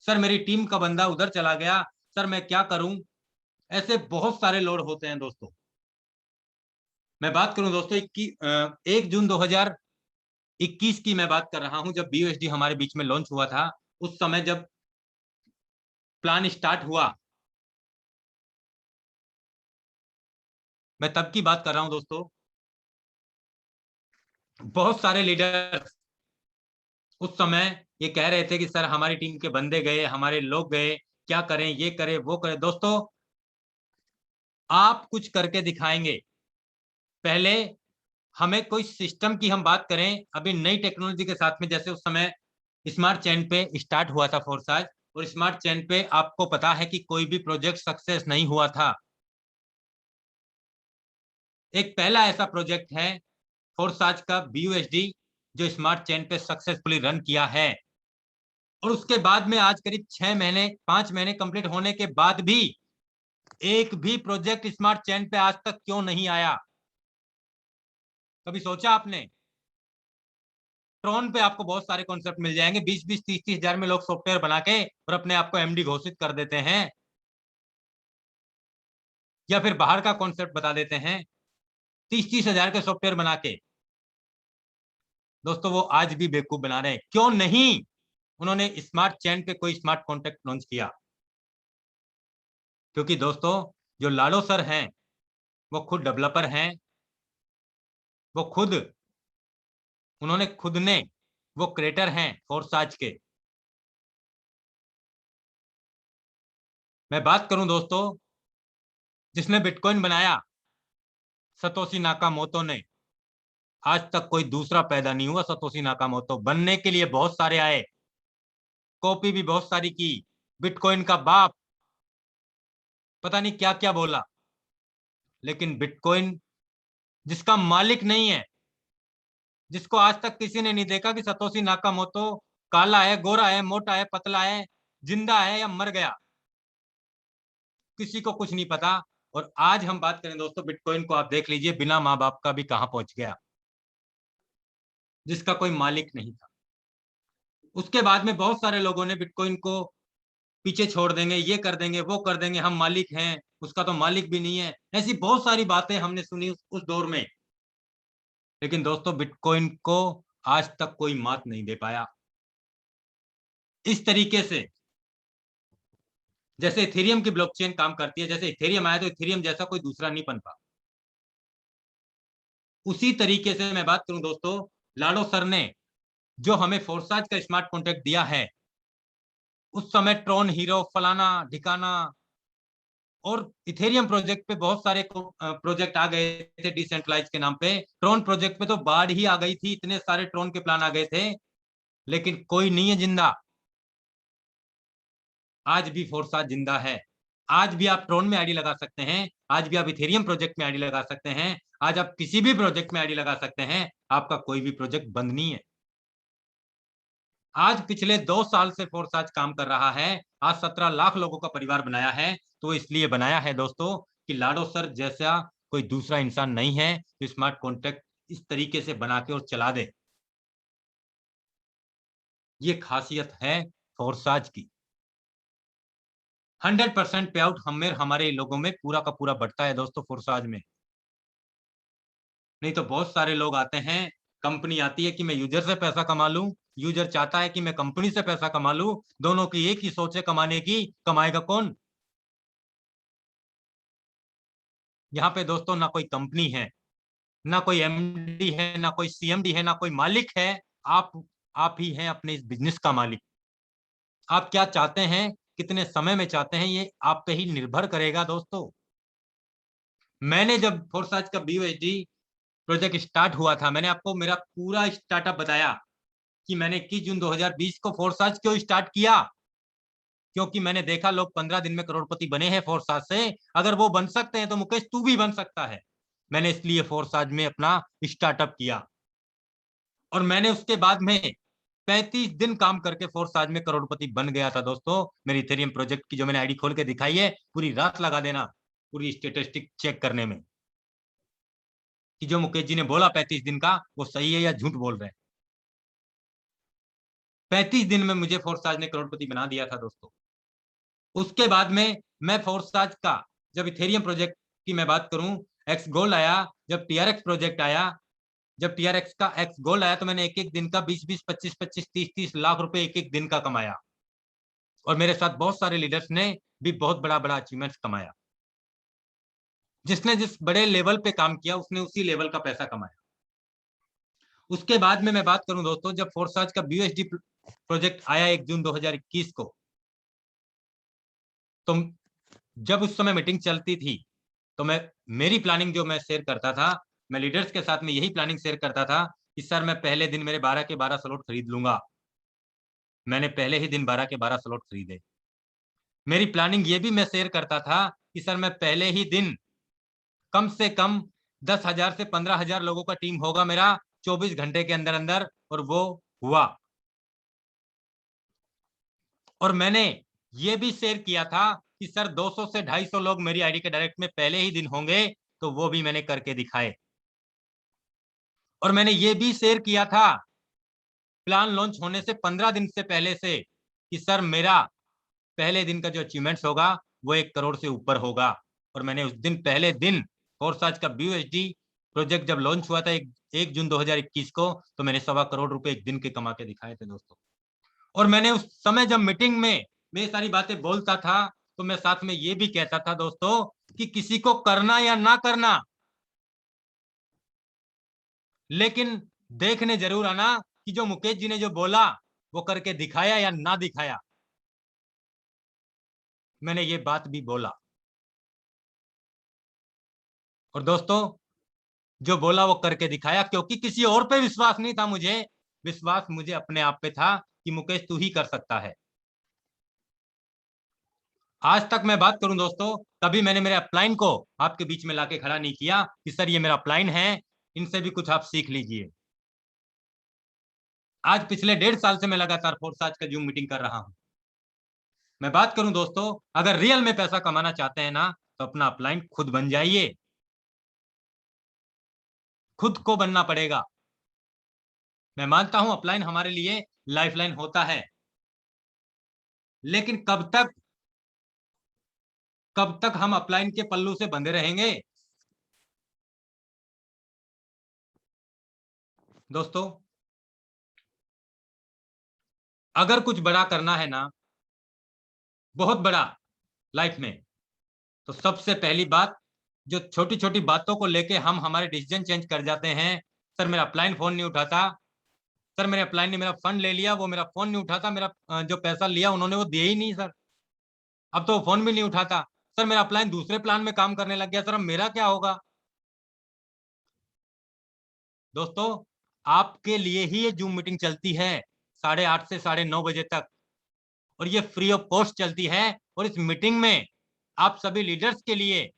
सर मेरी टीम का बंदा उधर चला गया, सर मैं क्या करूं। ऐसे बहुत सारे लोड होते हैं दोस्तों। मैं बात करूं दोस्तों 1 जून 2021 की मैं बात कर रहा हूं, जब BUSD हमारे बीच में लॉन्च हुआ था। उस समय जब प्लान स्टार्ट हुआ, मैं तब की बात कर रहा हूं दोस्तों। बहुत सारे लीडर्स उस समय ये कह रहे थे कि सर हमारी टीम के बंदे गए, हमारे लोग गए, क्या करें, ये करें वो करें। दोस्तों आप कुछ करके दिखाएंगे। पहले हमें कोई सिस्टम की हम बात करें, अभी नई टेक्नोलॉजी के साथ में, जैसे उस समय स्मार्ट चेन पे स्टार्ट हुआ था फोर्साज, और स्मार्ट चेन पे आपको पता है कि कोई भी प्रोजेक्ट सक्सेस नहीं हुआ था। एक पहला ऐसा प्रोजेक्ट है फोर्साज का BUSD जो स्मार्ट चेन पे सक्सेसफुली रन किया है, और उसके बाद में आज करीब 6 महीने 5 महीने कंप्लीट होने के बाद भी एक भी प्रोजेक्ट स्मार्ट चेन पे आज तक क्यों नहीं आया। कभी सोचा आपने? ट्रॉन पे आपको बहुत सारे कॉन्सेप्ट मिल जाएंगे, 20-20 30-30 हजार में लोग सॉफ्टवेयर बना के और अपने आप को MD घोषित कर देते हैं, या फिर बाहर का कॉन्सेप्ट बता देते हैं 30-30 हजार के सॉफ्टवेयर बना के। दोस्तों वो आज भी बेवकूफ बना रहे हैं। क्यों नहीं उन्होंने स्मार्ट चेन पे कोई स्मार्ट कॉन्ट्रैक्ट लॉन्च किया? क्योंकि दोस्तों जो लाडो सर हैं वो खुद डेवलपर हैं, वो खुद उन्होंने वो क्रिएटर हैं फोर्साज के। मैं बात करूं दोस्तों जिसने बिटकॉइन बनाया सतोशी नाकामोतो ने, आज तक कोई दूसरा पैदा नहीं हुआ सतोशी नाकामोतो। बनने के लिए बहुत सारे आए, कॉपी भी बहुत सारी की, बिटकॉइन का बाप पता नहीं क्या क्या बोला, लेकिन बिटकॉइन जिसका मालिक नहीं है, जिसको आज तक किसी ने नहीं देखा कि सतोशी नाकामोटो काला है, गोरा है, मोटा है, पतला है, जिंदा है या मर गया, किसी को कुछ नहीं पता। और आज हम बात करें दोस्तों बिटकॉइन को, आप देख लीजिए बिना माँ बाप का भी कहां पहुंच गया, जिसका कोई मालिक नहीं था। उसके बाद में बहुत सारे लोगों ने बिटकॉइन को पीछे छोड़ देंगे, ये कर देंगे, वो कर देंगे, हम मालिक हैं, उसका तो मालिक भी नहीं है, ऐसी बहुत सारी बातें हमने सुनी उस दौर में। लेकिन दोस्तों बिटकॉइन को आज तक कोई मात नहीं दे पाया। इस तरीके से जैसे इथेरियम की ब्लॉकचेन काम करती है, जैसे इथेरियम आया तो इथेरियम जैसा कोई दूसरा नहीं बन पा, उसी तरीके से मैं बात करूं दोस्तों, लाडो सर ने जो हमें फोर्साज का स्मार्ट कॉन्ट्रैक्ट दिया है, उस समय ट्रॉन हीरो फलाना ढिकाना और इथेरियम प्रोजेक्ट पे बहुत सारे प्रोजेक्ट आ गए थे डिसेंट्रलाइज के नाम पे। ट्रॉन प्रोजेक्ट पे तो बाढ़ ही आ गई थी, इतने सारे ट्रॉन के प्लान आ गए थे, लेकिन कोई नहीं है जिंदा। आज भी फोर्साज जिंदा है, आज भी आप ट्रॉन में आईडी लगा सकते हैं, आज भी आप इथेरियम प्रोजेक्ट में आईडी लगा सकते हैं, आज आप किसी भी प्रोजेक्ट में आईडी लगा सकते हैं, आपका कोई भी प्रोजेक्ट बंद नहीं है। आज पिछले 2 साल से फोर्साज काम कर रहा है, आज 17 लाख लोगों का परिवार बनाया है। तो इसलिए बनाया है दोस्तों कि लाडो सर जैसा कोई दूसरा इंसान नहीं है जो स्मार्ट कॉन्ट्रैक्ट इस तरीके से बना के और चला दे। ये खासियत है फोर्साज की। 100% पे आउट हमारे लोगों में पूरा का पूरा बढ़ता है दोस्तों फोर्साज में। नहीं तो बहुत सारे लोग आते हैं, कंपनी आती है कि मैं यूजर से पैसा कमा लूं, यूजर चाहता है कि मैं कंपनी से पैसा कमा लूं, दोनों की एक ही सोच है कमाने की, कमाएगा कौन? यहाँ पे दोस्तों ना कोई कंपनी है, ना कोई एमडी है, ना कोई सीएमडी है, ना कोई मालिक है। आप ही हैं अपने इस बिजनेस का मालिक। आप क्या चाहते हैं, कितने समय में चाहते हैं, ये आप पे ही निर्भर करेगा दोस्तों। मैंने जब फोर्साज का बीयूएसडी प्रोजेक्ट स्टार्ट हुआ था, मैंने आपको मेरा पूरा स्टार्टअप बताया कि मैंने 21 जून 2020 को फोर्साज क्यों स्टार्ट किया। क्योंकि मैंने देखा लोग 15 दिन में करोड़पति बने हैं फोर्साज से, अगर वो बन सकते हैं तो मुकेश तू भी बन सकता है। मैंने इसलिए फोर्साज में अपना स्टार्टअप किया और मैंने उसके बाद में 35 दिन काम करके फोर्साज में करोड़पति बन गया था दोस्तों। मेरी इथेरियम प्रोजेक्ट की जो मैंने आईडी खोल के दिखाई है, पूरी रात लगा देना पूरी स्टेटिस्टिक चेक करने में कि जो मुकेश जी ने बोला 35 दिन का वो सही है या झूठ बोल रहे हैं। 35 दिन में मुझे फोर्साज ने करोड़पति बना दिया था दोस्तों। उसके बाद में मैं फोर्साज का जब इथेरियम प्रोजेक्ट की मैं बात करूं, एक्स गोल्ड आया, जब टीआरएक्स प्रोजेक्ट आया, जब टीआरएक्स का एक्स गोल्ड आया तो मैंने एक एक दिन का 20-20, 25-25, 30-30 लाख रुपए एक एक दिन का कमाया। और मेरे साथ बहुत सारे लीडर्स ने भी बहुत बड़ा बड़ा अचीवमेंट्स कमाया। जिसने जिस बड़े लेवल पे काम किया उसने उसी लेवल का पैसा कमाया। उसके बाद में मैं बात करूं दोस्तों, जब फोर्साज का बीयूएसडी प्रोजेक्ट आया 1 जून 2021 को, तो जब उस समय मीटिंग चलती थी तो मेरी प्लानिंग जो मैं शेयर करता था, मैं लीडर्स के साथ में यही प्लानिंग शेयर करता था कि सर मैं पहले दिन मेरे 12 के 12 स्लॉट खरीद लूंगा। मैंने पहले ही दिन 12 के 12 स्लॉट खरीदे। मेरी प्लानिंग ये भी मैं शेयर करता था कि सर मैं पहले ही दिन कम से कम 10,000 से 15,000 लोगों का टीम होगा मेरा 24 घंटे के अंदर अंदर, और वो हुआ। और मैंने ये भी शेयर किया था कि सर 200 से 250 लोग मेरी आईडी के डायरेक्ट में पहले ही दिन होंगे, तो वो भी मैंने करके दिखाए। और मैंने ये भी शेयर किया था प्लान लॉन्च होने से 15 दिन से पहले से कि सर मेरा पहले दिन का जो अचीवमेंट्स होगा वो 1 करोड़ से ऊपर होगा। और मैंने उस दिन पहले दिन फोर्साज का बीयूएसडी प्रोजेक्ट जब लॉन्च हुआ था 1 जून 2021 को, तो मैंने 1.25 करोड़ रुपए एक दिन के कमा के दिखाए थे दोस्तों। और मैंने उस समय जब मीटिंग में मैं सारी बातें बोलता था तो मैं साथ में ये भी कहता था दोस्तों कि किसी को करना या ना करना, लेकिन देखने जरूर आना कि जो मुकेश जी ने जो बोला वो करके दिखाया या ना दिखाया। मैंने ये बात भी बोला। और दोस्तों जो बोला वो करके दिखाया, क्योंकि किसी और पे विश्वास नहीं था मुझे, विश्वास मुझे अपने आप पे था कि मुकेश तू ही कर सकता है। आज तक मैं बात करूं दोस्तों, कभी मैंने मेरे अपलाइन को आपके बीच में लाके खड़ा नहीं किया कि सर ये मेरा अपलाइन है, इनसे भी कुछ आप सीख लीजिए। आज पिछले 1.5 साल से मैं लगातार फोर्स का जूम मीटिंग कर रहा हूं। मैं बात करूं दोस्तों, अगर रियल में पैसा कमाना चाहते हैं ना, तो अपना अपलाइन खुद बन जाइए, खुद को बनना पड़ेगा। मैं मानता हूं अपलाइन हमारे लिए लाइफलाइन होता है, लेकिन कब तक हम अपलाइन के पल्लू से बंधे रहेंगे? दोस्तों, अगर कुछ बड़ा करना है ना, बहुत बड़ा लाइफ में, तो सबसे पहली बात, जो छोटी छोटी बातों को लेके हम हमारे डिसीजन चेंज कर जाते हैं। सर मेरा अपलाइन फोन नहीं उठाता, सर मेरे अपलाइन ने मेरा फंड ले लिया, वो मेरा फोन नहीं उठाता, मेरा जो पैसा लिया उन्होंने वो दिया ही नहीं सर, अब तो वो फोन भी नहीं उठाता। सर मेरा अपलाइन दूसरे प्लान में काम करने लग गया, सर अब मेरा क्या होगा? दोस्तों, आपके लिए ही ये जूम मीटिंग चलती है 8:30 से 9:30 बजे तक, और ये फ्री ऑफ कॉस्ट चलती है। और इस मीटिंग में आप सभी लीडर्स के लिए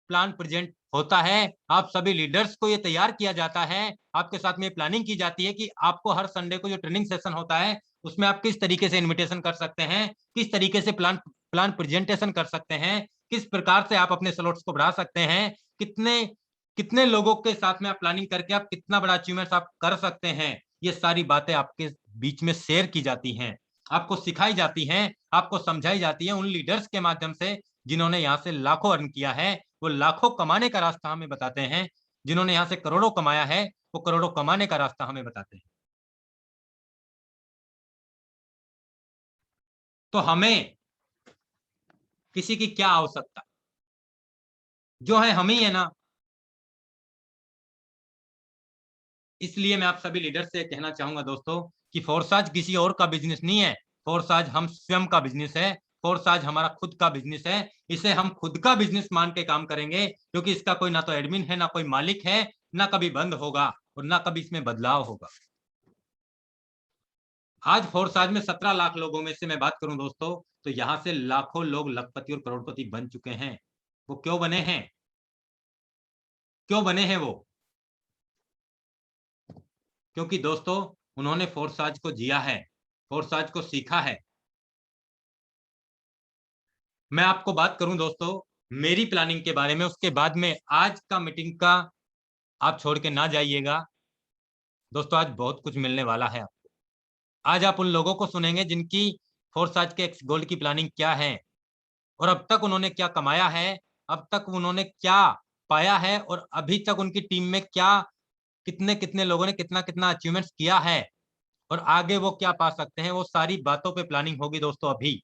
प्लान प्रेजेंट होता है, आप सभी लीडर्स को ये तैयार किया जाता है, आपके साथ में प्लानिंग की जाती है कि आपको हर संडे को जो ट्रेनिंग सेशन होता है उसमें आप किस तरीके से इन्विटेशन कर सकते हैं, किस तरीके से प्लान प्रेजेंटेशन कर सकते हैं, किस प्रकार से आप अपने स्लॉट्स को बढ़ा सकते हैं, कितने कितने लोगों के साथ में आप प्लानिंग करके आप कितना बड़ा अचीवमेंट्स आप कर सकते हैं। ये सारी बातें आपके बीच में शेयर की जाती हैं, आपको सिखाई जाती हैं, आपको समझाई जाती है उन लीडर्स के माध्यम से जिन्होंने यहाँ से लाखों अर्न किया है। वो लाखों कमाने का रास्ता हमें बताते हैं, जिन्होंने यहाँ से करोड़ों कमाया है वो करोड़ों कमाने का रास्ता हमें बताते हैं। तो हमें किसी की क्या आवश्यकता, जो है हम ही है ना। इसलिए मैं आप सभी लीडर से कहना चाहूंगा दोस्तों कि फोर्साज किसी और का बिजनेस नहीं है, फोर्साज हम स्वयं का बिजनेस है, फोर्साज हमारा खुद का बिजनेस है। इसे हम खुद का बिजनेस मान के काम करेंगे, क्योंकि इसका कोई ना तो एडमिन है, ना कोई मालिक है, ना कभी बंद होगा और ना कभी इसमें बदलाव होगा। आज फोर्साज में 17 लाख लोगों में से मैं बात करूं दोस्तों, तो यहां से लाखों लोग लखपति और करोड़पति बन चुके हैं। वो क्यों बने हैं? क्यों बने हैं वो? क्योंकि दोस्तों उन्होंने फोर्साज को जिया है, फोर्साज को सीखा है। मैं आपको बात करूं दोस्तों मेरी प्लानिंग के बारे में, उसके बाद में आज का मीटिंग का आप छोड़ के ना जाइएगा दोस्तों, आज बहुत कुछ मिलने वाला है आपको। आज आप उन लोगों को सुनेंगे जिनकी फोर्साज के एक्स गोल्ड की प्लानिंग क्या है, और अब तक उन्होंने क्या कमाया है, अब तक उन्होंने क्या पाया है, और अभी तक उनकी टीम में क्या कितने कितने लोगों ने कितना कितना अचीवमेंट्स किया है, और आगे वो क्या पा सकते हैं। वो सारी बातों पे प्लानिंग होगी दोस्तों। अभी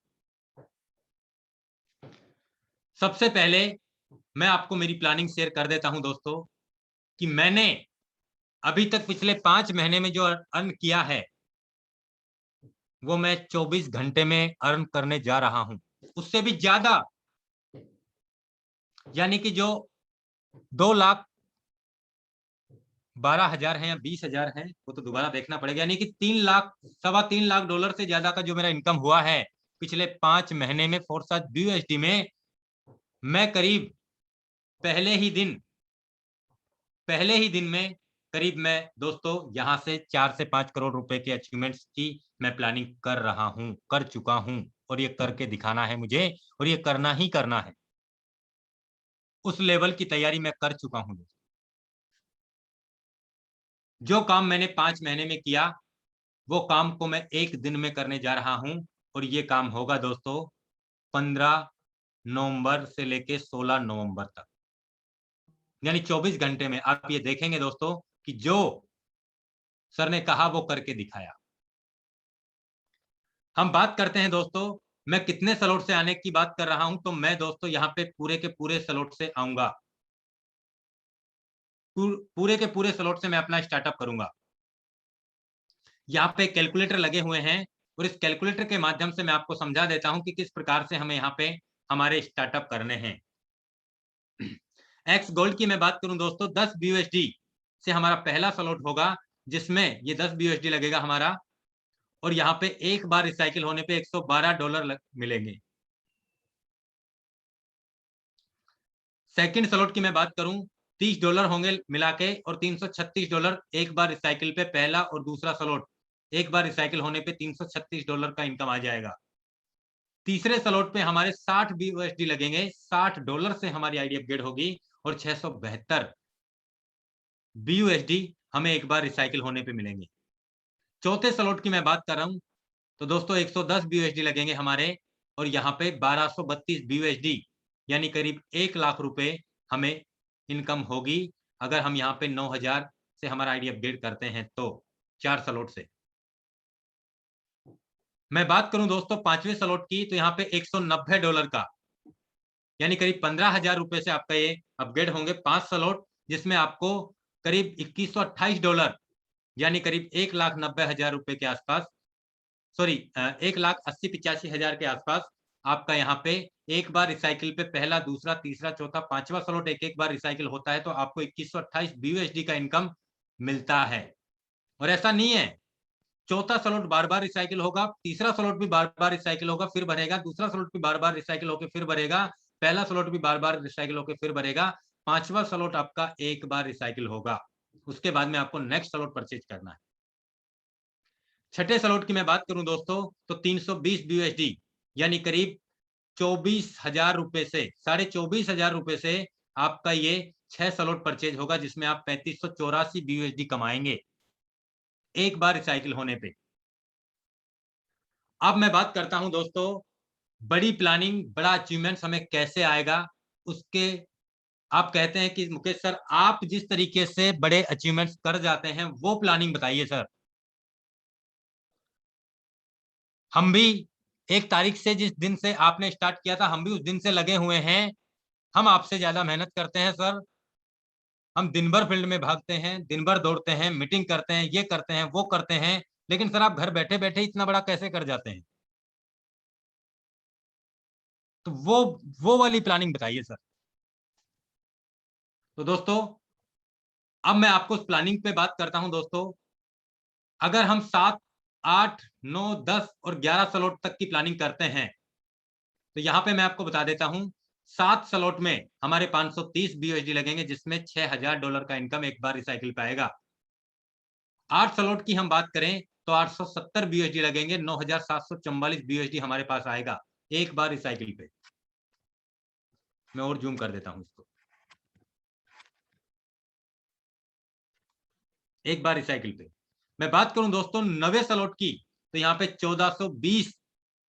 सबसे पहले मैं आपको मेरी प्लानिंग शेयर कर देता हूं दोस्तों, कि मैंने अभी तक पिछले 5 महीने में जो अर्न किया है वो मैं 24 घंटे में अर्न करने जा रहा हूं, उससे भी ज्यादा। यानी कि जो 2,12,000 है या 20,000 है वो तो दोबारा देखना पड़ेगा, यानी कि 3 लाख, $3.25 लाख से ज्यादा का जो मेरा इनकम हुआ है पिछले 5 महीने में फोर्साज BUSD में। मैं करीब पहले ही दिन में करीब मैं दोस्तों यहां से 4 से 5 करोड़ रुपए के अचीवमेंट्स की मैं प्लानिंग कर रहा हूं, कर चुका हूं, और ये करके दिखाना है मुझे, और ये करना ही करना है। उस लेवल की तैयारी मैं कर चुका हूं। जो काम मैंने 5 महीने में किया वो काम को मैं 1 दिन में करने जा रहा हूं, और ये काम होगा दोस्तों 15 नवंबर से लेके 16 नवंबर तक, यानी 24 घंटे में आप ये देखेंगे दोस्तों कि जो सर ने कहा वो करके दिखाया। हम बात करते हैं दोस्तों मैं कितने स्लॉट से आने की बात कर रहा हूं, तो मैं दोस्तों यहाँ पे पूरे के पूरे स्लॉट से आऊंगा, पूरे के पूरे स्लॉट से मैं अपना स्टार्टअप करूंगा। यहाँ पे कैलकुलेटर लगे हुए हैं, और इस कैलकुलेटर के माध्यम से मैं आपको समझा देता हूं कि किस प्रकार से हमें यहाँ पे हमारे स्टार्टअप करने हैं। एक्स गोल्ड की मैं बात करूं दोस्तों, 10 BUSD से हमारा पहला स्लॉट होगा, जिसमें ये 10 BUSD लगेगा हमारा, और यहाँ पे एक बार रिसाइकिल होने पे $112 मिलेंगे। सेकंड स्लॉट की मैं बात करूं, $30 होंगे मिला के, और $336 एक बार रिसाइकिल पे पहला और दूसरा स्लॉट एक बार रिसाइकिल होने पे $336 का इनकम आ जाएगा। तीसरे स्लॉट पे हमारे 60 BUSD लगेंगे, $60 से हमारी आईडी अपग्रेड होगी और 672 BUSD हमें एक बार रिसाइकिल होने पे मिलेंगे। चौथे स्लॉट की मैं बात कर रहा हूं तो दोस्तों 110 BUSD लगेंगे हमारे, और यहाँ पे 1232 BUSD यानी करीब 1 लाख रुपए हमें इनकम होगी अगर हम यहाँ पे 9000 से हमारा आईडी अपडेट करते हैं तो 4 स्लॉट से। मैं बात करूं दोस्तों पांचवें स्लॉट की तो यहाँ पे $190 का यानी करीब 15,000 रुपए से आपका ये अपग्रेड होंगे 5 स्लॉट, जिसमें आपको करीब $2128 यानी करीब 1,90,000 रुपए के आसपास, सॉरी 1,80,85,000 के आसपास आपका यहाँ पे एक बार रिसाइकिल पे पहला, दूसरा, तीसरा, चौथा, पांचवा स्लॉट एक एक बार रिसाइकिल होता है तो आपको 2128 BUSD का इनकम मिलता है। और ऐसा नहीं है, चौथा स्लॉट बार बार रिसाइकिल होगा, तीसरा स्लॉट भी बार बार रिसाइकिल होगा फिर भरेगा, दूसरा स्लॉट भी बार बार रिसाइकिल होकर फिर भरेगा, पहला स्लॉट भी बार बार रिसाइकिल होकर फिर भरेगा, पांचवा स्लॉट आपका एक बार रिसाइकिल होगा, उसके बाद में आपको नेक्स्ट स्लॉट परचेज करना है। छठे स्लॉट की मैं बात करूं दोस्तों तो 320 BUSD यानी करीब 24,000 रुपए से 24,500 रुपए से आपका ये 6 स्लॉट परचेज होगा, जिसमें आप 3584 BUSD कमाएंगे एक बार रिसाइकिल होने पे। अब मैं बात करता हूं दोस्तों बड़ी प्लानिंग, बड़ा अचीवमेंट्स हमें कैसे आएगा उसके। आप कहते हैं कि मुकेश सर आप जिस तरीके से बड़े अचीवमेंट्स कर जाते हैं वो प्लानिंग बताइए सर। हम भी एक तारीख से, जिस दिन से आपने स्टार्ट किया था, हम भी उस दिन से लगे हुए हैं। हम आपसे ज्यादा मेहनत करते हैं सर। हम दिन भर फील्ड में भागते हैं, दिन भर दौड़ते हैं, मीटिंग करते हैं, ये करते हैं, वो करते हैं, लेकिन सर आप घर बैठे बैठे इतना बड़ा कैसे कर जाते हैं? तो वो वाली प्लानिंग बताइए सर। तो दोस्तों अब मैं आपको उस प्लानिंग पे बात करता हूं दोस्तों। अगर हम 7, 8, 9, 10 और 11 स्लॉट तक की प्लानिंग करते हैं तो यहाँ पे मैं आपको बता देता हूं 7 स्लॉट में हमारे 530 BUSD लगेंगे, जिसमें $6,000 का इनकम एक बार रिसाइकिल पाएगा। 8 स्लॉट की हम बात करें तो 870 BUSD लगेंगे, 9,744 BUSD हमारे पास आएगा एक बार रिसाइकिल पे। मैं और जूम कर देता हूं इसको। एक बार रिसाइकिल पे मैं बात करूं दोस्तों 9वें स्लॉट की तो यहाँ पे 1420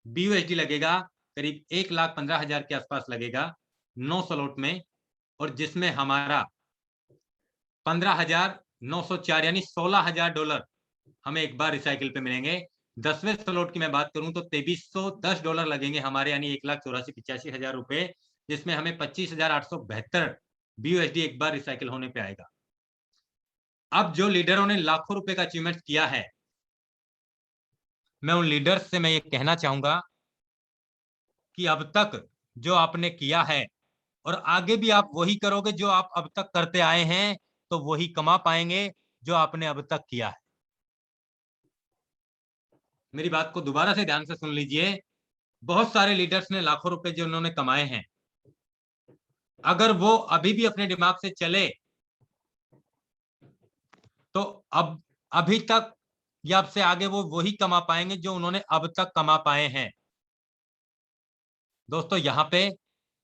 BUSD लगेगा, करीब 1,15,000 के आसपास लगेगा 9 स्लॉट में, और जिसमें हमारा 15,904 यानी $16,000 हमें एक बार रिसाइकिल पे मिलेंगे। 10वें स्लॉट की मैं बात करूं तो $2,310 लगेंगे हमारे, यानी 1,84,85,000 रुपए, जिसमें हमें 25,872 BUSD एक बार रिसाइकिल होने पे आएगा। अब जो लीडरों ने लाखों रुपए का अचीवमेंट किया है, मैं उन लीडर्स से मैं ये कहना चाहूंगा कि अब तक जो आपने किया है और आगे भी आप वही करोगे जो आप अब तक करते आए हैं, तो वही कमा पाएंगे जो आपने अब तक किया है। मेरी बात को दोबारा से ध्यान से सुन लीजिए। बहुत सारे लीडर्स ने लाखों रुपए जो उन्होंने कमाए हैं, अगर वो अभी भी अपने दिमाग से चले तो अब अभी तक या अब से आगे वो वही कमा पाएंगे जो उन्होंने अब तक कमा पाए हैं। दोस्तों यहाँ पे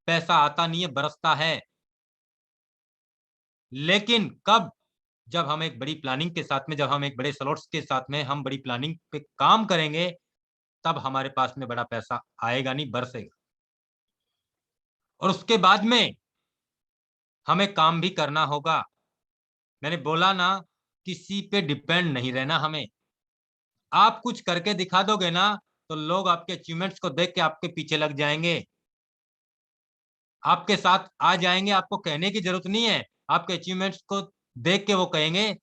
पैसा आता नहीं है, बरसता है। लेकिन कब? जब हम एक बड़ी प्लानिंग के साथ में, जब हम एक बड़े स्लॉट्स के साथ में हम बड़ी प्लानिंग पे काम करेंगे, तब हमारे पास में बड़ा पैसा आएगा, नहीं बरसेगा। और उसके बाद में हमें काम भी करना होगा। मैंने बोला ना, किसी पे डिपेंड नहीं रहना हमें। आप कुछ करके दिखा दोगे ना तो लोग आपके अचीवमेंट्स को देख के आपके पीछे लग जाएंगे, आपके साथ आ जाएंगे। आपको कहने की जरूरत नहीं है, आपके अचीवमेंट्स को देख के वो कहेंगे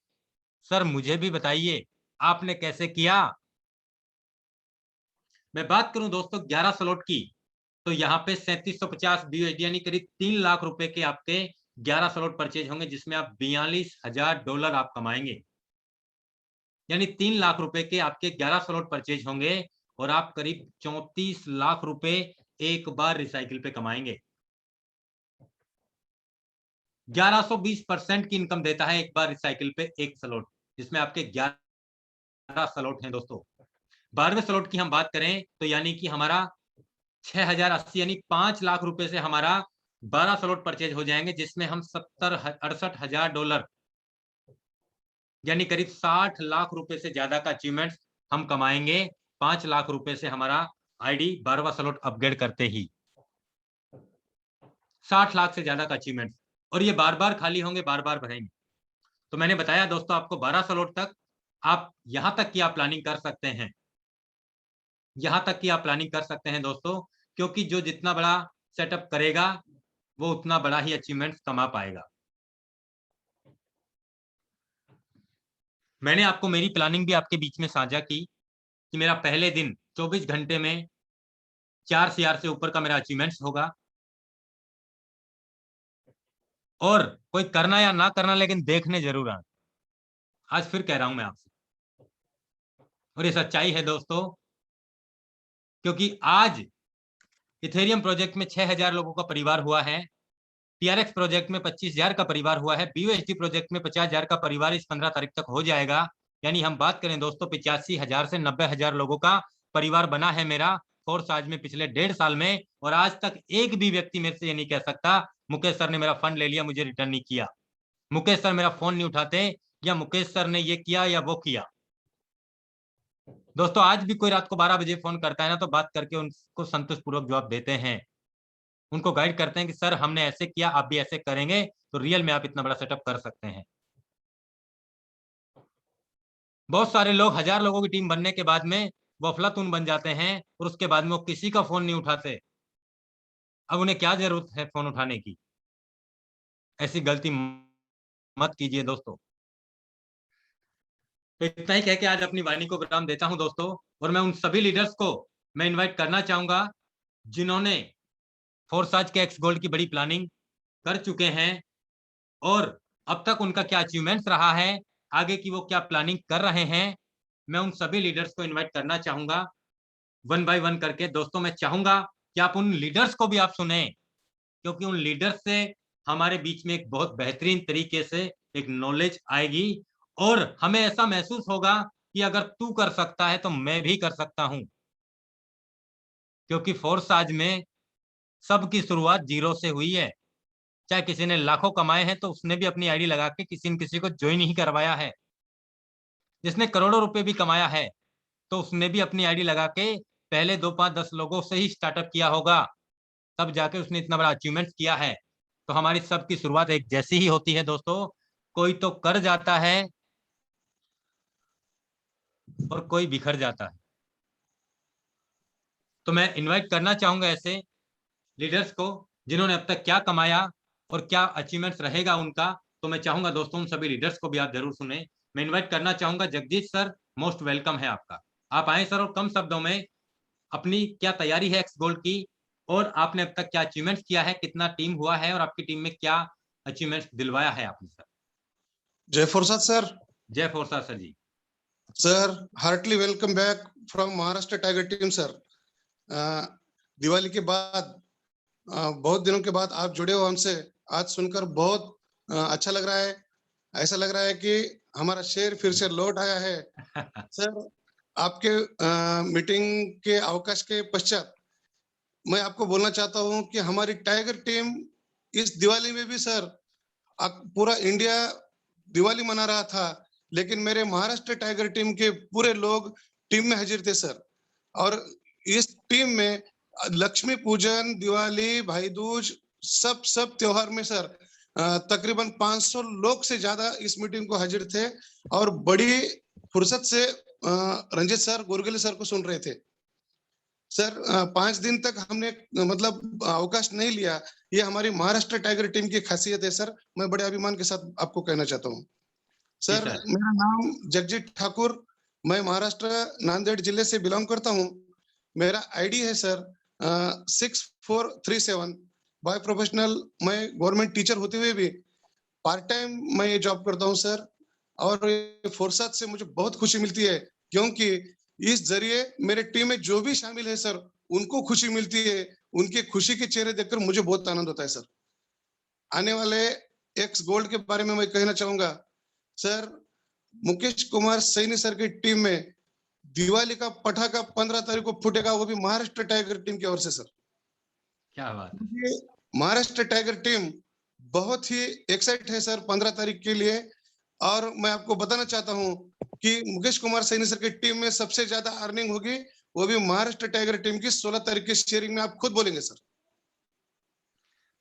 सर मुझे भी बताइए आपने कैसे किया। मैं बात करूं दोस्तों 11 स्लॉट की तो यहाँ पे 3750 BUSD यानी करीब 3 लाख रुपए के आपके 11 स्लॉट परचेज होंगे, जिसमें आप $42,000 आप कमाएंगे। यानी 3 लाख रुपए के आपके 11 स्लॉट परचेज होंगे और आप करीब 34 लाख रुपए एक बार रिसाइकिल पे कमाएंगे। 1120% की इनकम देता है एक बार रिसाइकिल पे एक स्लॉट, जिसमें आपके 11 12 स्लॉट हैं दोस्तों। 12वें स्लॉट की हम बात करें तो यानी कि हमारा 6080 यानी 5 लाख रुपए से हमारा 12 स्लॉट परचेज हो जाएंगे, जिसमें हम $68,000 यानी करीब 60 लाख रुपए से ज्यादा का अचीवमेंट हम कमाएंगे 5 लाख रुपए से हमारा आईडी 12वां स्लॉट अपग्रेड करते ही। 60 लाख से ज्यादा का अचीवमेंट, और ये बार बार खाली होंगे, बार बार भरेंगे। तो मैंने बताया दोस्तों आपको 12 स्लॉट तक आप यहां तक की आप प्लानिंग कर सकते हैं, यहां तक की आप प्लानिंग कर सकते हैं दोस्तों, क्योंकि जो जितना बड़ा सेटअप करेगा वो उतना बड़ा ही अचीवमेंट कमा पाएगा। मैंने आपको मेरी प्लानिंग भी आपके बीच में साझा की कि मेरा पहले दिन 24 घंटे में 4 CR से ऊपर का मेरा अचीवमेंट्स होगा, और कोई करना या ना करना लेकिन देखने जरूर आए। आज फिर कह रहा हूं मैं आपसे, और ये सच्चाई है दोस्तों, क्योंकि आज इथेरियम प्रोजेक्ट में 6000 लोगों का परिवार हुआ है, TRX प्रोजेक्ट में 25,000 का परिवार हुआ है, BUSD प्रोजेक्ट में 50,000 का परिवार इस 15 तारीख तक हो जाएगा। यानी हम बात करें दोस्तों 85,000 से 90,000 लोगों का परिवार बना है मेरा फोर्स आज में पिछले 1.5 साल में, और आज तक एक भी व्यक्ति मेरे से ये नहीं कह सकता मुकेश सर ने मेरा फंड ले लिया, मुझे रिटर्न नहीं किया, मुकेश सर मेरा फोन नहीं उठाते, या मुकेश सर ने ये किया या वो किया। दोस्तों आज भी कोई रात को 12 बजे फोन करता है ना, तो बात करके उनको संतोषपूर्वक जवाब देते हैं, उनको गाइड करते हैं कि सर हमने ऐसे किया, आप भी ऐसे करेंगे तो रियल में आप इतना बड़ा सेटअप कर सकते हैं। बहुत सारे लोग 1000 लोगों की टीम बनने के बाद में वो अफलातून बन जाते हैं, और उसके बाद में वो किसी का फोन नहीं उठाते। अब उन्हें क्या जरूरत है फोन उठाने की? ऐसी गलती मत कीजिए दोस्तों। तो इतना ही कह के आज अपनी वाणी को विराम देता हूं दोस्तों, और मैं उन सभी लीडर्स को मैं इनवाइट करना चाहूंगा जिन्होंने फोर्स आज के एक्स गोल्ड की बड़ी प्लानिंग कर चुके हैं, और अब तक उनका क्या अचीवमेंट्स रहा है, आगे की वो क्या प्लानिंग कर रहे हैं। मैं उन सभी लीडर्स को इनवाइट करना चाहूंगा 1 बाय 1 करके। दोस्तों मैं चाहूंगा कि आप उन लीडर्स को भी आप सुने, क्योंकि उन लीडर्स से हमारे बीच में एक बहुत बेहतरीन तरीके से एक नॉलेज आएगी, और हमें ऐसा महसूस होगा कि अगर तू कर सकता है तो मैं भी कर सकता हूं, क्योंकि फोर्स आज में सबकी शुरुआत 0 से हुई है। चाहे किसी ने लाखों कमाए हैं तो उसने भी अपनी आईडी लगा के किसी न किसी को ज्वाइन ही करवाया है, जिसने करोड़ों रुपए भी कमाया है तो उसने भी अपनी आईडी लगा के पहले 2, 5, 10 लोगों से ही स्टार्टअप किया होगा, तब जाके उसने इतना बड़ा अचीवमेंट किया है। तो हमारी सबकी शुरुआत एक जैसी ही होती है दोस्तों, कोई तो कर जाता है और कोई बिखर जाता है। तो मैं इनवाइट करना चाहूंगा ऐसे लीडर्स को जिन्होंने अब तक क्या कमाया और क्या अचीवमेंट्स रहेगा उनका। तो मैं चाहूंगा दोस्तों उन सभी लीडर्स को भी आप जरूर सुने। मैं इनवाइट करना चाहूंगा जगदीश सर, मोस्ट वेलकम है आपका। आप आए सर, और कम शब्दों में अपनी क्या तैयारी है एक्स गोल्ड की, और आपने अब तक क्या अचीवमेंट्स किया है, कितना टीम हुआ है, और आपकी टीम में क्या अचीवमेंट्स दिलवाया है आपने सर। जय फोर्साद सर। जय फोर्सा sir ji. Sir heartly welcome back from Maharashtra tiger team sir. Diwali के बाद बहुत दिनों के बाद आप जुड़े हो हमसे, आज सुनकर बहुत अच्छा लग रहा है। ऐसा लग रहा है कि हमारा शेर फिर से लौट आया है। सर आपके मीटिंग के अवकाश के पश्चात मैं आपको बोलना चाहता हूं कि हमारी टाइगर टीम इस दिवाली में भी सर पूरा इंडिया दिवाली मना रहा था, लेकिन मेरे महाराष्ट्र टाइगर टीम के पूरे लोग टीम में हाजिर थे सर। और इस टीम में लक्ष्मी पूजन, दिवाली, भाई दूज सब त्योहार में सर तकरीबन 500 लोग से ज्यादा इस मीटिंग को हाजिर थे, और बड़ी फुर्सत से रंजित सर, गुरगली सर को सुन रहे थे सर। 5 दिन तक हमने मतलब अवकाश नहीं लिया। ये हमारी महाराष्ट्र टाइगर टीम की खासियत है सर। मैं बड़े अभिमान के साथ आपको कहना चाहता हूँ सर। मेरा नाम जगजीत ठाकुर, मैं महाराष्ट्र नांदेड़ जिले से बिलोंग करता हूँ। मेरा आईडी है सर 6437। बाय प्रोफेशनल मैं गवर्नमेंट टीचर होते हुए भी पार्ट टाइम मैं ये जॉब करता हूँ सर। और फोर्सात से मुझे बहुत खुशी मिलती है, क्योंकि इस जरिए मेरे टीम में जो भी शामिल है सर उनको खुशी मिलती है। उनके खुशी के चेहरे देखकर मुझे बहुत आनंद होता है सर। आने वाले एक्स गोल्ड के बारे में मैं कहना चाहूंगा सर, मुकेश कुमार सैनी सर की टीम में दिवाली का पटाखा 15 तारीख को फूटेगा, वो भी महाराष्ट्र टाइगर टीम की ओर से सर। क्या बात है। ये महाराष्ट्र टाइगर टीम बहुत ही एक्साइट है सर 15 तारीख के लिए। और मैं आपको बताना चाहता हूं कि मुकेश कुमार सैनी सर की टीम में सबसे ज्यादा अर्निंग होगी, वो भी महाराष्ट्र टाइगर टीम की 16 तारीख की शेयरिंग में। आप खुद बोलेंगे सर।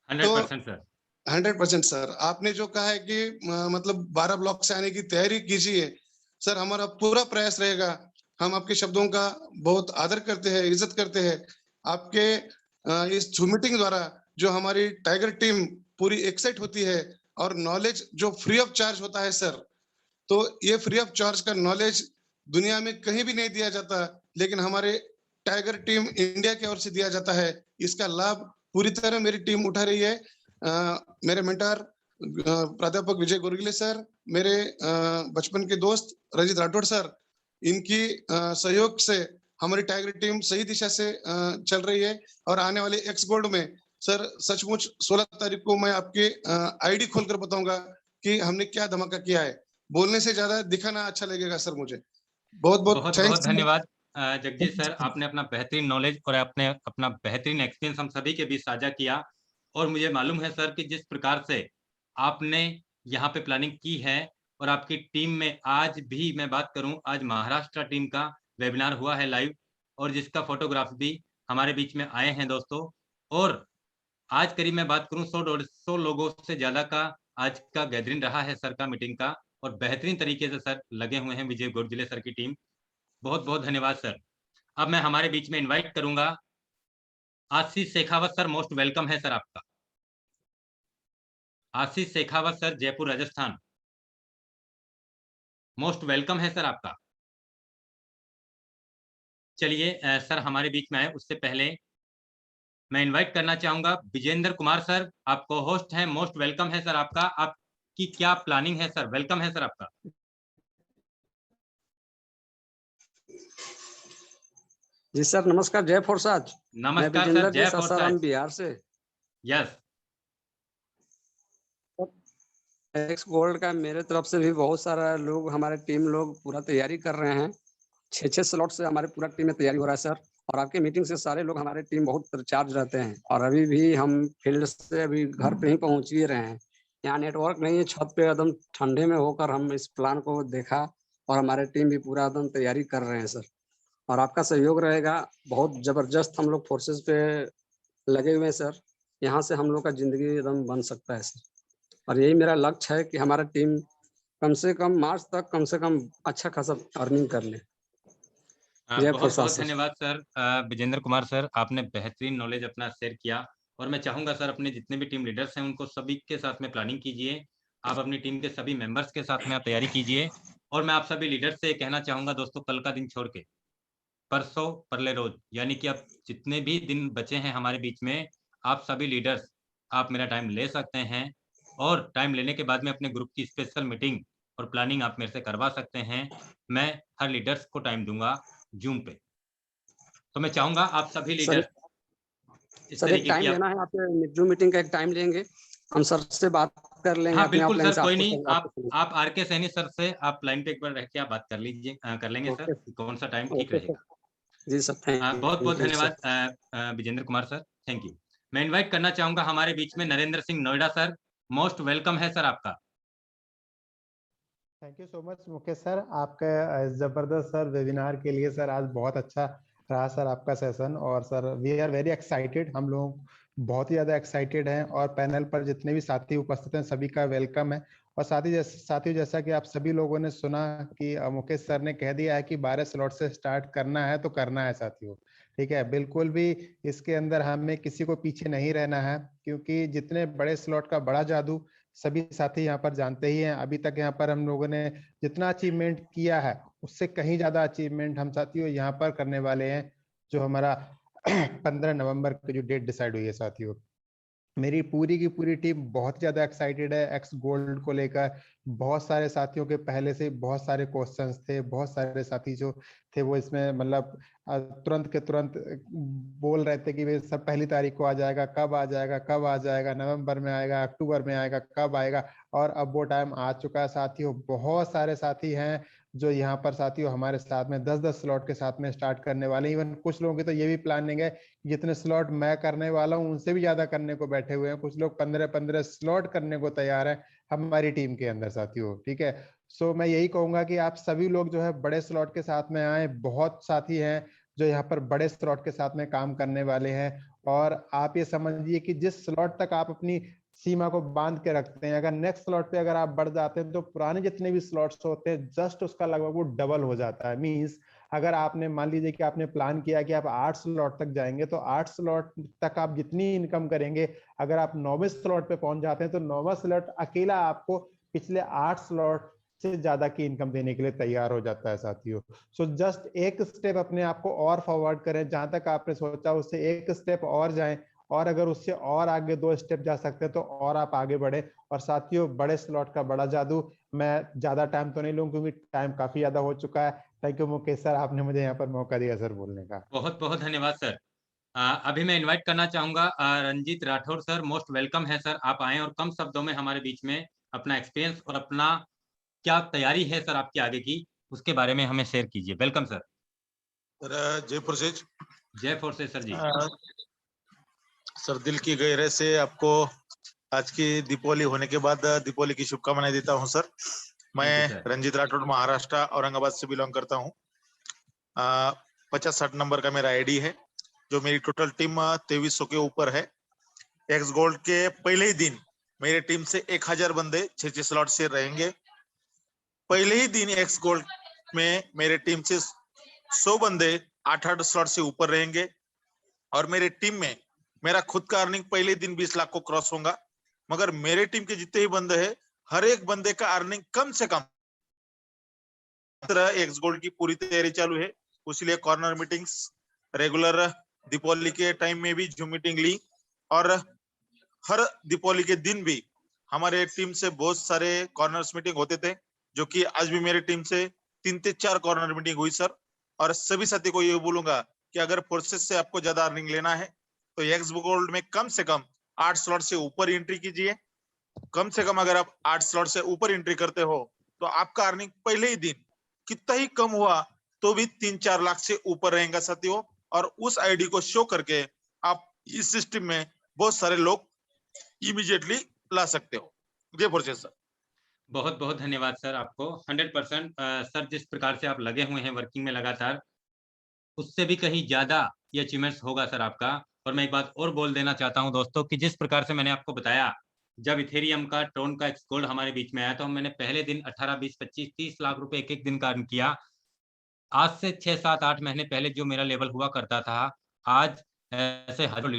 100% सर। 100% सर। आपने जो कहा है कि मतलब 12 ब्लॉक से आने की तैयारी कीजिए सर, हमारा पूरा प्रयास रहेगा। हम आपके शब्दों का बहुत आदर करते हैं, इज्जत करते हैं। आपके इस जूम मीटिंग द्वारा जो हमारी टाइगर टीम पूरी एक्साइट होती है, और नॉलेज जो फ्री ऑफ चार्ज होता है सर, तो ये फ्री ऑफ चार्ज का नॉलेज दुनिया में कहीं भी नहीं दिया जाता, लेकिन हमारे टाइगर टीम इंडिया की ओर से दिया जाता है। इसका लाभ पूरी तरह मेरी टीम उठा रही है। मेरे मेंटर प्राध्यापक विजय गोरगिले सर, मेरे बचपन के दोस्त रजित राठौड़ सर, इनकी सहयोग से हमारी टाइगर टीम सही दिशा से चल रही है। और आने वाले एक्स गोल्ड में सर सचमुच 16 तारीख को मैं आपके आईडी खोलकर बताऊंगा कि हमने क्या धमाका किया है। बोलने से ज्यादा दिखाना अच्छा लगेगा सर मुझे। बहुत बहुत बहुत थैंक्स। धन्यवाद जगजीत सर, आपने अपना बेहतरीन नॉलेज और आपने अपना बेहतरीन एक्सपीरियंस हम सभी के बीच साझा किया। और मुझे मालूम है सर कि जिस प्रकार से आपने यहाँ पे प्लानिंग की है, और आपकी टीम में आज भी मैं बात करूं, आज महाराष्ट्र टीम का वेबिनार हुआ है लाइव, और जिसका फोटोग्राफ भी हमारे बीच में आए हैं दोस्तों। और आज करीब मैं बात करूं 100-150 लोगों से ज्यादा का आज का गैदरिंग रहा है सर का, मीटिंग का। और बेहतरीन तरीके से सर लगे हुए हैं विजय गोरजिले सर की टीम। बहुत बहुत धन्यवाद सर। अब मैं हमारे बीच में इनवाइट करूंगा Ashish Shekhawat sir. Most welcome है सर आपका। Ashish Shekhawat sir, Jaipur Rajasthan, most welcome है सर आपका। चलिए सर हमारे बीच में आए उससे पहले मैं इनवाइट करना चाहूंगा विजेंद्र कुमार सर, आपको होस्ट हैं। मोस्ट वेलकम है सर आपका। आपकी क्या प्लानिंग है सर? वेलकम है सर आपका। जी सर नमस्कार, जय फोरसाज। मैं नमस्कार विजेंद्र सर, जी, जय सासाराम फोरसाज। बिहार से। यस। एक्स गोल्ड का मेरे तरफ से भी बहुत सारा लोग, हमारे टीम लोग पूरा तैयारी कर रहे हैं। 6 स्लॉट से हमारे पूरा टीम में तैयारी हो रहा है सर। और आपके मीटिंग से सारे लोग, हमारे टीम बहुत चार्ज रहते हैं। और अभी भी हम फील्ड से अभी घर पे ही पहुंच ही रहे हैं। यहाँ नेटवर्क नहीं है, छत पे एकदम ठंडे में होकर हम इस प्लान को देखा, और हमारे टीम भी पूरा एकदम तैयारी कर रहे हैं सर। और आपका सहयोग रहेगा, बहुत जबरदस्त हम लोग फोर्सेस पे लगे हुए हैं सर। यहाँ से हम लोग का जिंदगी एकदम बन सकता है सर। और यही मेरा लक्ष्य है कि हमारा टीम कम से कम मार्च तक कम से कम अच्छा खासा अर्निंग कर ले। जय बहुत प्रसाद बहुत सर। धन्यवाद सर विजेंद्र कुमार सर, आपने बेहतरीन नॉलेज अपना शेयर किया। और मैं चाहूंगा सर अपने जितने भी टीम लीडर्स हैं उनको सभी के साथ में प्लानिंग कीजिए। आप अपनी टीम के सभी मेंबर्स के साथ में आप तैयारी कीजिए। और मैं आप सभी लीडर्स से कहना चाहूंगा दोस्तों, कल का दिन छोड़ के परसों परले रोज, यानी कि अब जितने भी दिन बचे हैं हमारे बीच में, आप सभी लीडर्स आप मेरा टाइम ले सकते हैं। और टाइम लेने के बाद में अपने ग्रुप की स्पेशल मीटिंग और प्लानिंग आप मेरे से करवा सकते हैं। मैं हर लीडर्स को टाइम दूंगा जूम पे। तो मैं चाहूंगा आप सभी लीडर इस सर एक तरीके की टाइम लेना है, आपके जूम मीटिंग का एक टाइम लेंगे, हम सर से बात कर लेंगे। हाँ अपने बिल्कुल ऑफलाइन सर, से कोई आपको नहीं। आपको आप आर के सैनी सर से आप लाइन पे एक बार रह के आप बात कर लीजिए, कर लेंगे सर ओके कि कौन सा टाइम ठीक ओके सर। रहेगा। जी सर, बहुत बहुत थैंक यू सर। धन्यवाद Vijendra Kumar sir, thank you. मैं इनवाइट करना चाहूंगा हमारे बीच में Narendra Singh Noida sir. Most welcome है सर आपका। Thank you so much Mukesh sir, आपका जबरदस्त सर वेबिनार के लिए सर आज बहुत अच्छा रहा सर आपका सेशन। और sir we are very excited, हम लोग बहुत ही ज़्यादा एक्साइटेड हैं। और पैनल पर जितने भी साथी उपस्थित हैं सभी का वेलकम है। और साथियों जैसा कि आप सभी लोगों ने सुना कि मुकेश सर ने कह दिया है कि 12 स्लॉट से स्टार्ट करना है तो करना है साथियों, ठीक है। बिल्कुल भी इसके अंदर हमें किसी को पीछे नहीं रहना है, क्योंकि जितने बड़े स्लॉट का बड़ा जादू सभी साथी यहाँ पर जानते ही हैं। अभी तक यहाँ पर हम लोगों ने जितना अचीवमेंट किया है उससे कहीं ज्यादा अचीवमेंट हम साथियों यहाँ पर करने वाले हैं, जो हमारा 15 नवंबर की जो डेट डिसाइड हुई है साथियों। मेरी पूरी की पूरी टीम बहुत ज्यादा एक्साइटेड है एक्स गोल्ड को लेकर। बहुत सारे साथियों के पहले से बहुत सारे क्वेश्चंस थे, बहुत सारे साथी जो थे वो इसमें मतलब तुरंत के तुरंत बोल रहे थे कि वे सब पहली तारीख को आ जाएगा, कब आ जाएगा, कब आ जाएगा, नवंबर में आएगा, अक्टूबर में आएगा, कब आएगा। और अब वो टाइम आ चुका है साथियों। बहुत सारे साथी हैं जो यहाँ पर साथियों हमारे साथ में 10-10 स्लॉट के साथ में स्टार्ट करने वाले। इवन कुछ लोगों की तो ये भी प्लानिंग है, जितने स्लॉट मैं करने वाला हूँ उनसे भी ज्यादा करने को बैठे हुए हैं। कुछ लोग 15-15 स्लॉट करने को तैयार है हमारी टीम के अंदर साथियों, ठीक है। सो मैं यही कहूंगा कि आप सभी लोग जो है बड़े स्लॉट के साथ में आए। बहुत साथी हैं जो यहाँ पर बड़े स्लॉट के साथ में काम करने वाले हैं। और आप ये समझिए कि जिस स्लॉट तक आप अपनी सीमा को बांध के रखते हैं, अगर नेक्स्ट स्लॉट पे अगर आप बढ़ जाते हैं तो पुराने जितने भी स्लॉट्स होते हैं जस्ट उसका लगभग वो डबल हो जाता है। मींस अगर आपने मान लीजिए कि आपने प्लान किया कि आप 8 स्लॉट तक जाएंगे, तो 8 स्लॉट तक आप जितनी इनकम करेंगे, अगर आप 9वें स्लॉट पे पहुंच जाते हैं तो 9वां स्लॉट अकेला आपको पिछले 8 स्लॉट से ज्यादा की इनकम देने के लिए तैयार हो जाता है साथियों। सो जस्ट एक स्टेप अपने आप को और फॉरवर्ड करें, जहां तक आपने सोचा उससे एक स्टेप और जाएं। और अगर उससे और आगे 2 स्टेप जा सकते हैं तो और आप आगे बढ़े। और साथियों बड़े स्लॉट का बड़ा जादू। मैं ज्यादा टाइम तो नहीं लूंगा क्योंकि टाइम काफी ज्यादा हो चुका है। थैंक यू मुकेश सर, आपने मुझे यहाँ पर मौका दिया सर बोलने का। बहुत बहुत धन्यवाद सर। अभी मैं इनवाइट करना चाहूंगा Ranjeet Rathore sir. Most welcome है सर, आप आए और कम शब्दों में हमारे बीच में अपना एक्सपीरियंस और अपना क्या तैयारी है सर आपकी आगे की, उसके बारे में हमें शेयर कीजिए। Welcome sir. जयपुर से जय फोर्सेस सर जी। सर दिल की गहराई से आपको आज की दीपावली होने के बाद दीपावली की शुभकामनाएं देता हूं सर। मैं रंजीत राठौड़ महाराष्ट्र औरंगाबाद से बिलोंग करता हूं। 50-60 नंबर का मेरा आईडी है। जो मेरी टोटल टीम 2300 के ऊपर है। एक्स गोल्ड के पहले ही दिन मेरी टीम से 1000 बंदे 6 स्लॉट से रहेंगे। पहले ही दिन एक्स गोल्ड में मेरे टीम से 100 बंदे 8-8 स्लॉट से ऊपर रहेंगे। और मेरे टीम में मेरा खुद का अर्निंग पहले दिन 20 लाख को क्रॉस होगा। मगर मेरे टीम के जितने ही बंदे हैं, हर एक बंदे का अर्निंग कम से कम। एक्स गोल्ड की पूरी तैयारी चालू है, इसलिए कॉर्नर मीटिंग्स रेगुलर दीपावली के टाइम में भी जूम मीटिंग ली। और हर दीपावली के दिन भी हमारे टीम से बहुत सारे कॉर्नर्स मीटिंग होते थे, जो कि आज भी मेरी टीम से 3 से 4 कॉर्नर मीटिंग हुई सर। और सभी साथी को ये बोलूंगा कि अगर फोर्सेस से आपको ज्यादा अर्निंग लेना है तो एक्स गोल्ड में कम से कम 8 स्लॉट से ऊपर एंट्री कीजिए। कम से कम अगर आप 8 स्लॉट से ऊपर एंट्री करते हो तो आपका अर्निंग पहले ही दिन कितना ही कम हुआ तो भी 3-4 लाख से ऊपर रहेगा साथियों। और उस आईडी को शो करके आप इस सिस्टम में बहुत सारे लोग इमीडिएटली ला सकते हो। जय फोर्सेस सर। बहुत बहुत धन्यवाद सर आपको। 100% सर जिस प्रकार से आप लगे हुए हैं वर्किंग में लगातार, उससे भी कहीं ज्यादा ये अचीवमेंट्स होगा सर आपका। और मैं एक बात और बोल देना चाहता हूं दोस्तों कि जिस प्रकार से मैंने आपको बताया, जब इथेरियम का ट्रोन का एक्स गोल्ड हमारे बीच में आया तो मैंने पहले दिन 18, 20, 25, 30 लाख रुपए एक दिन का अर्न किया। आज से 6, 7, 8 महीने पहले जो मेरा लेवल हुआ करता था, आज ऐसे हजारों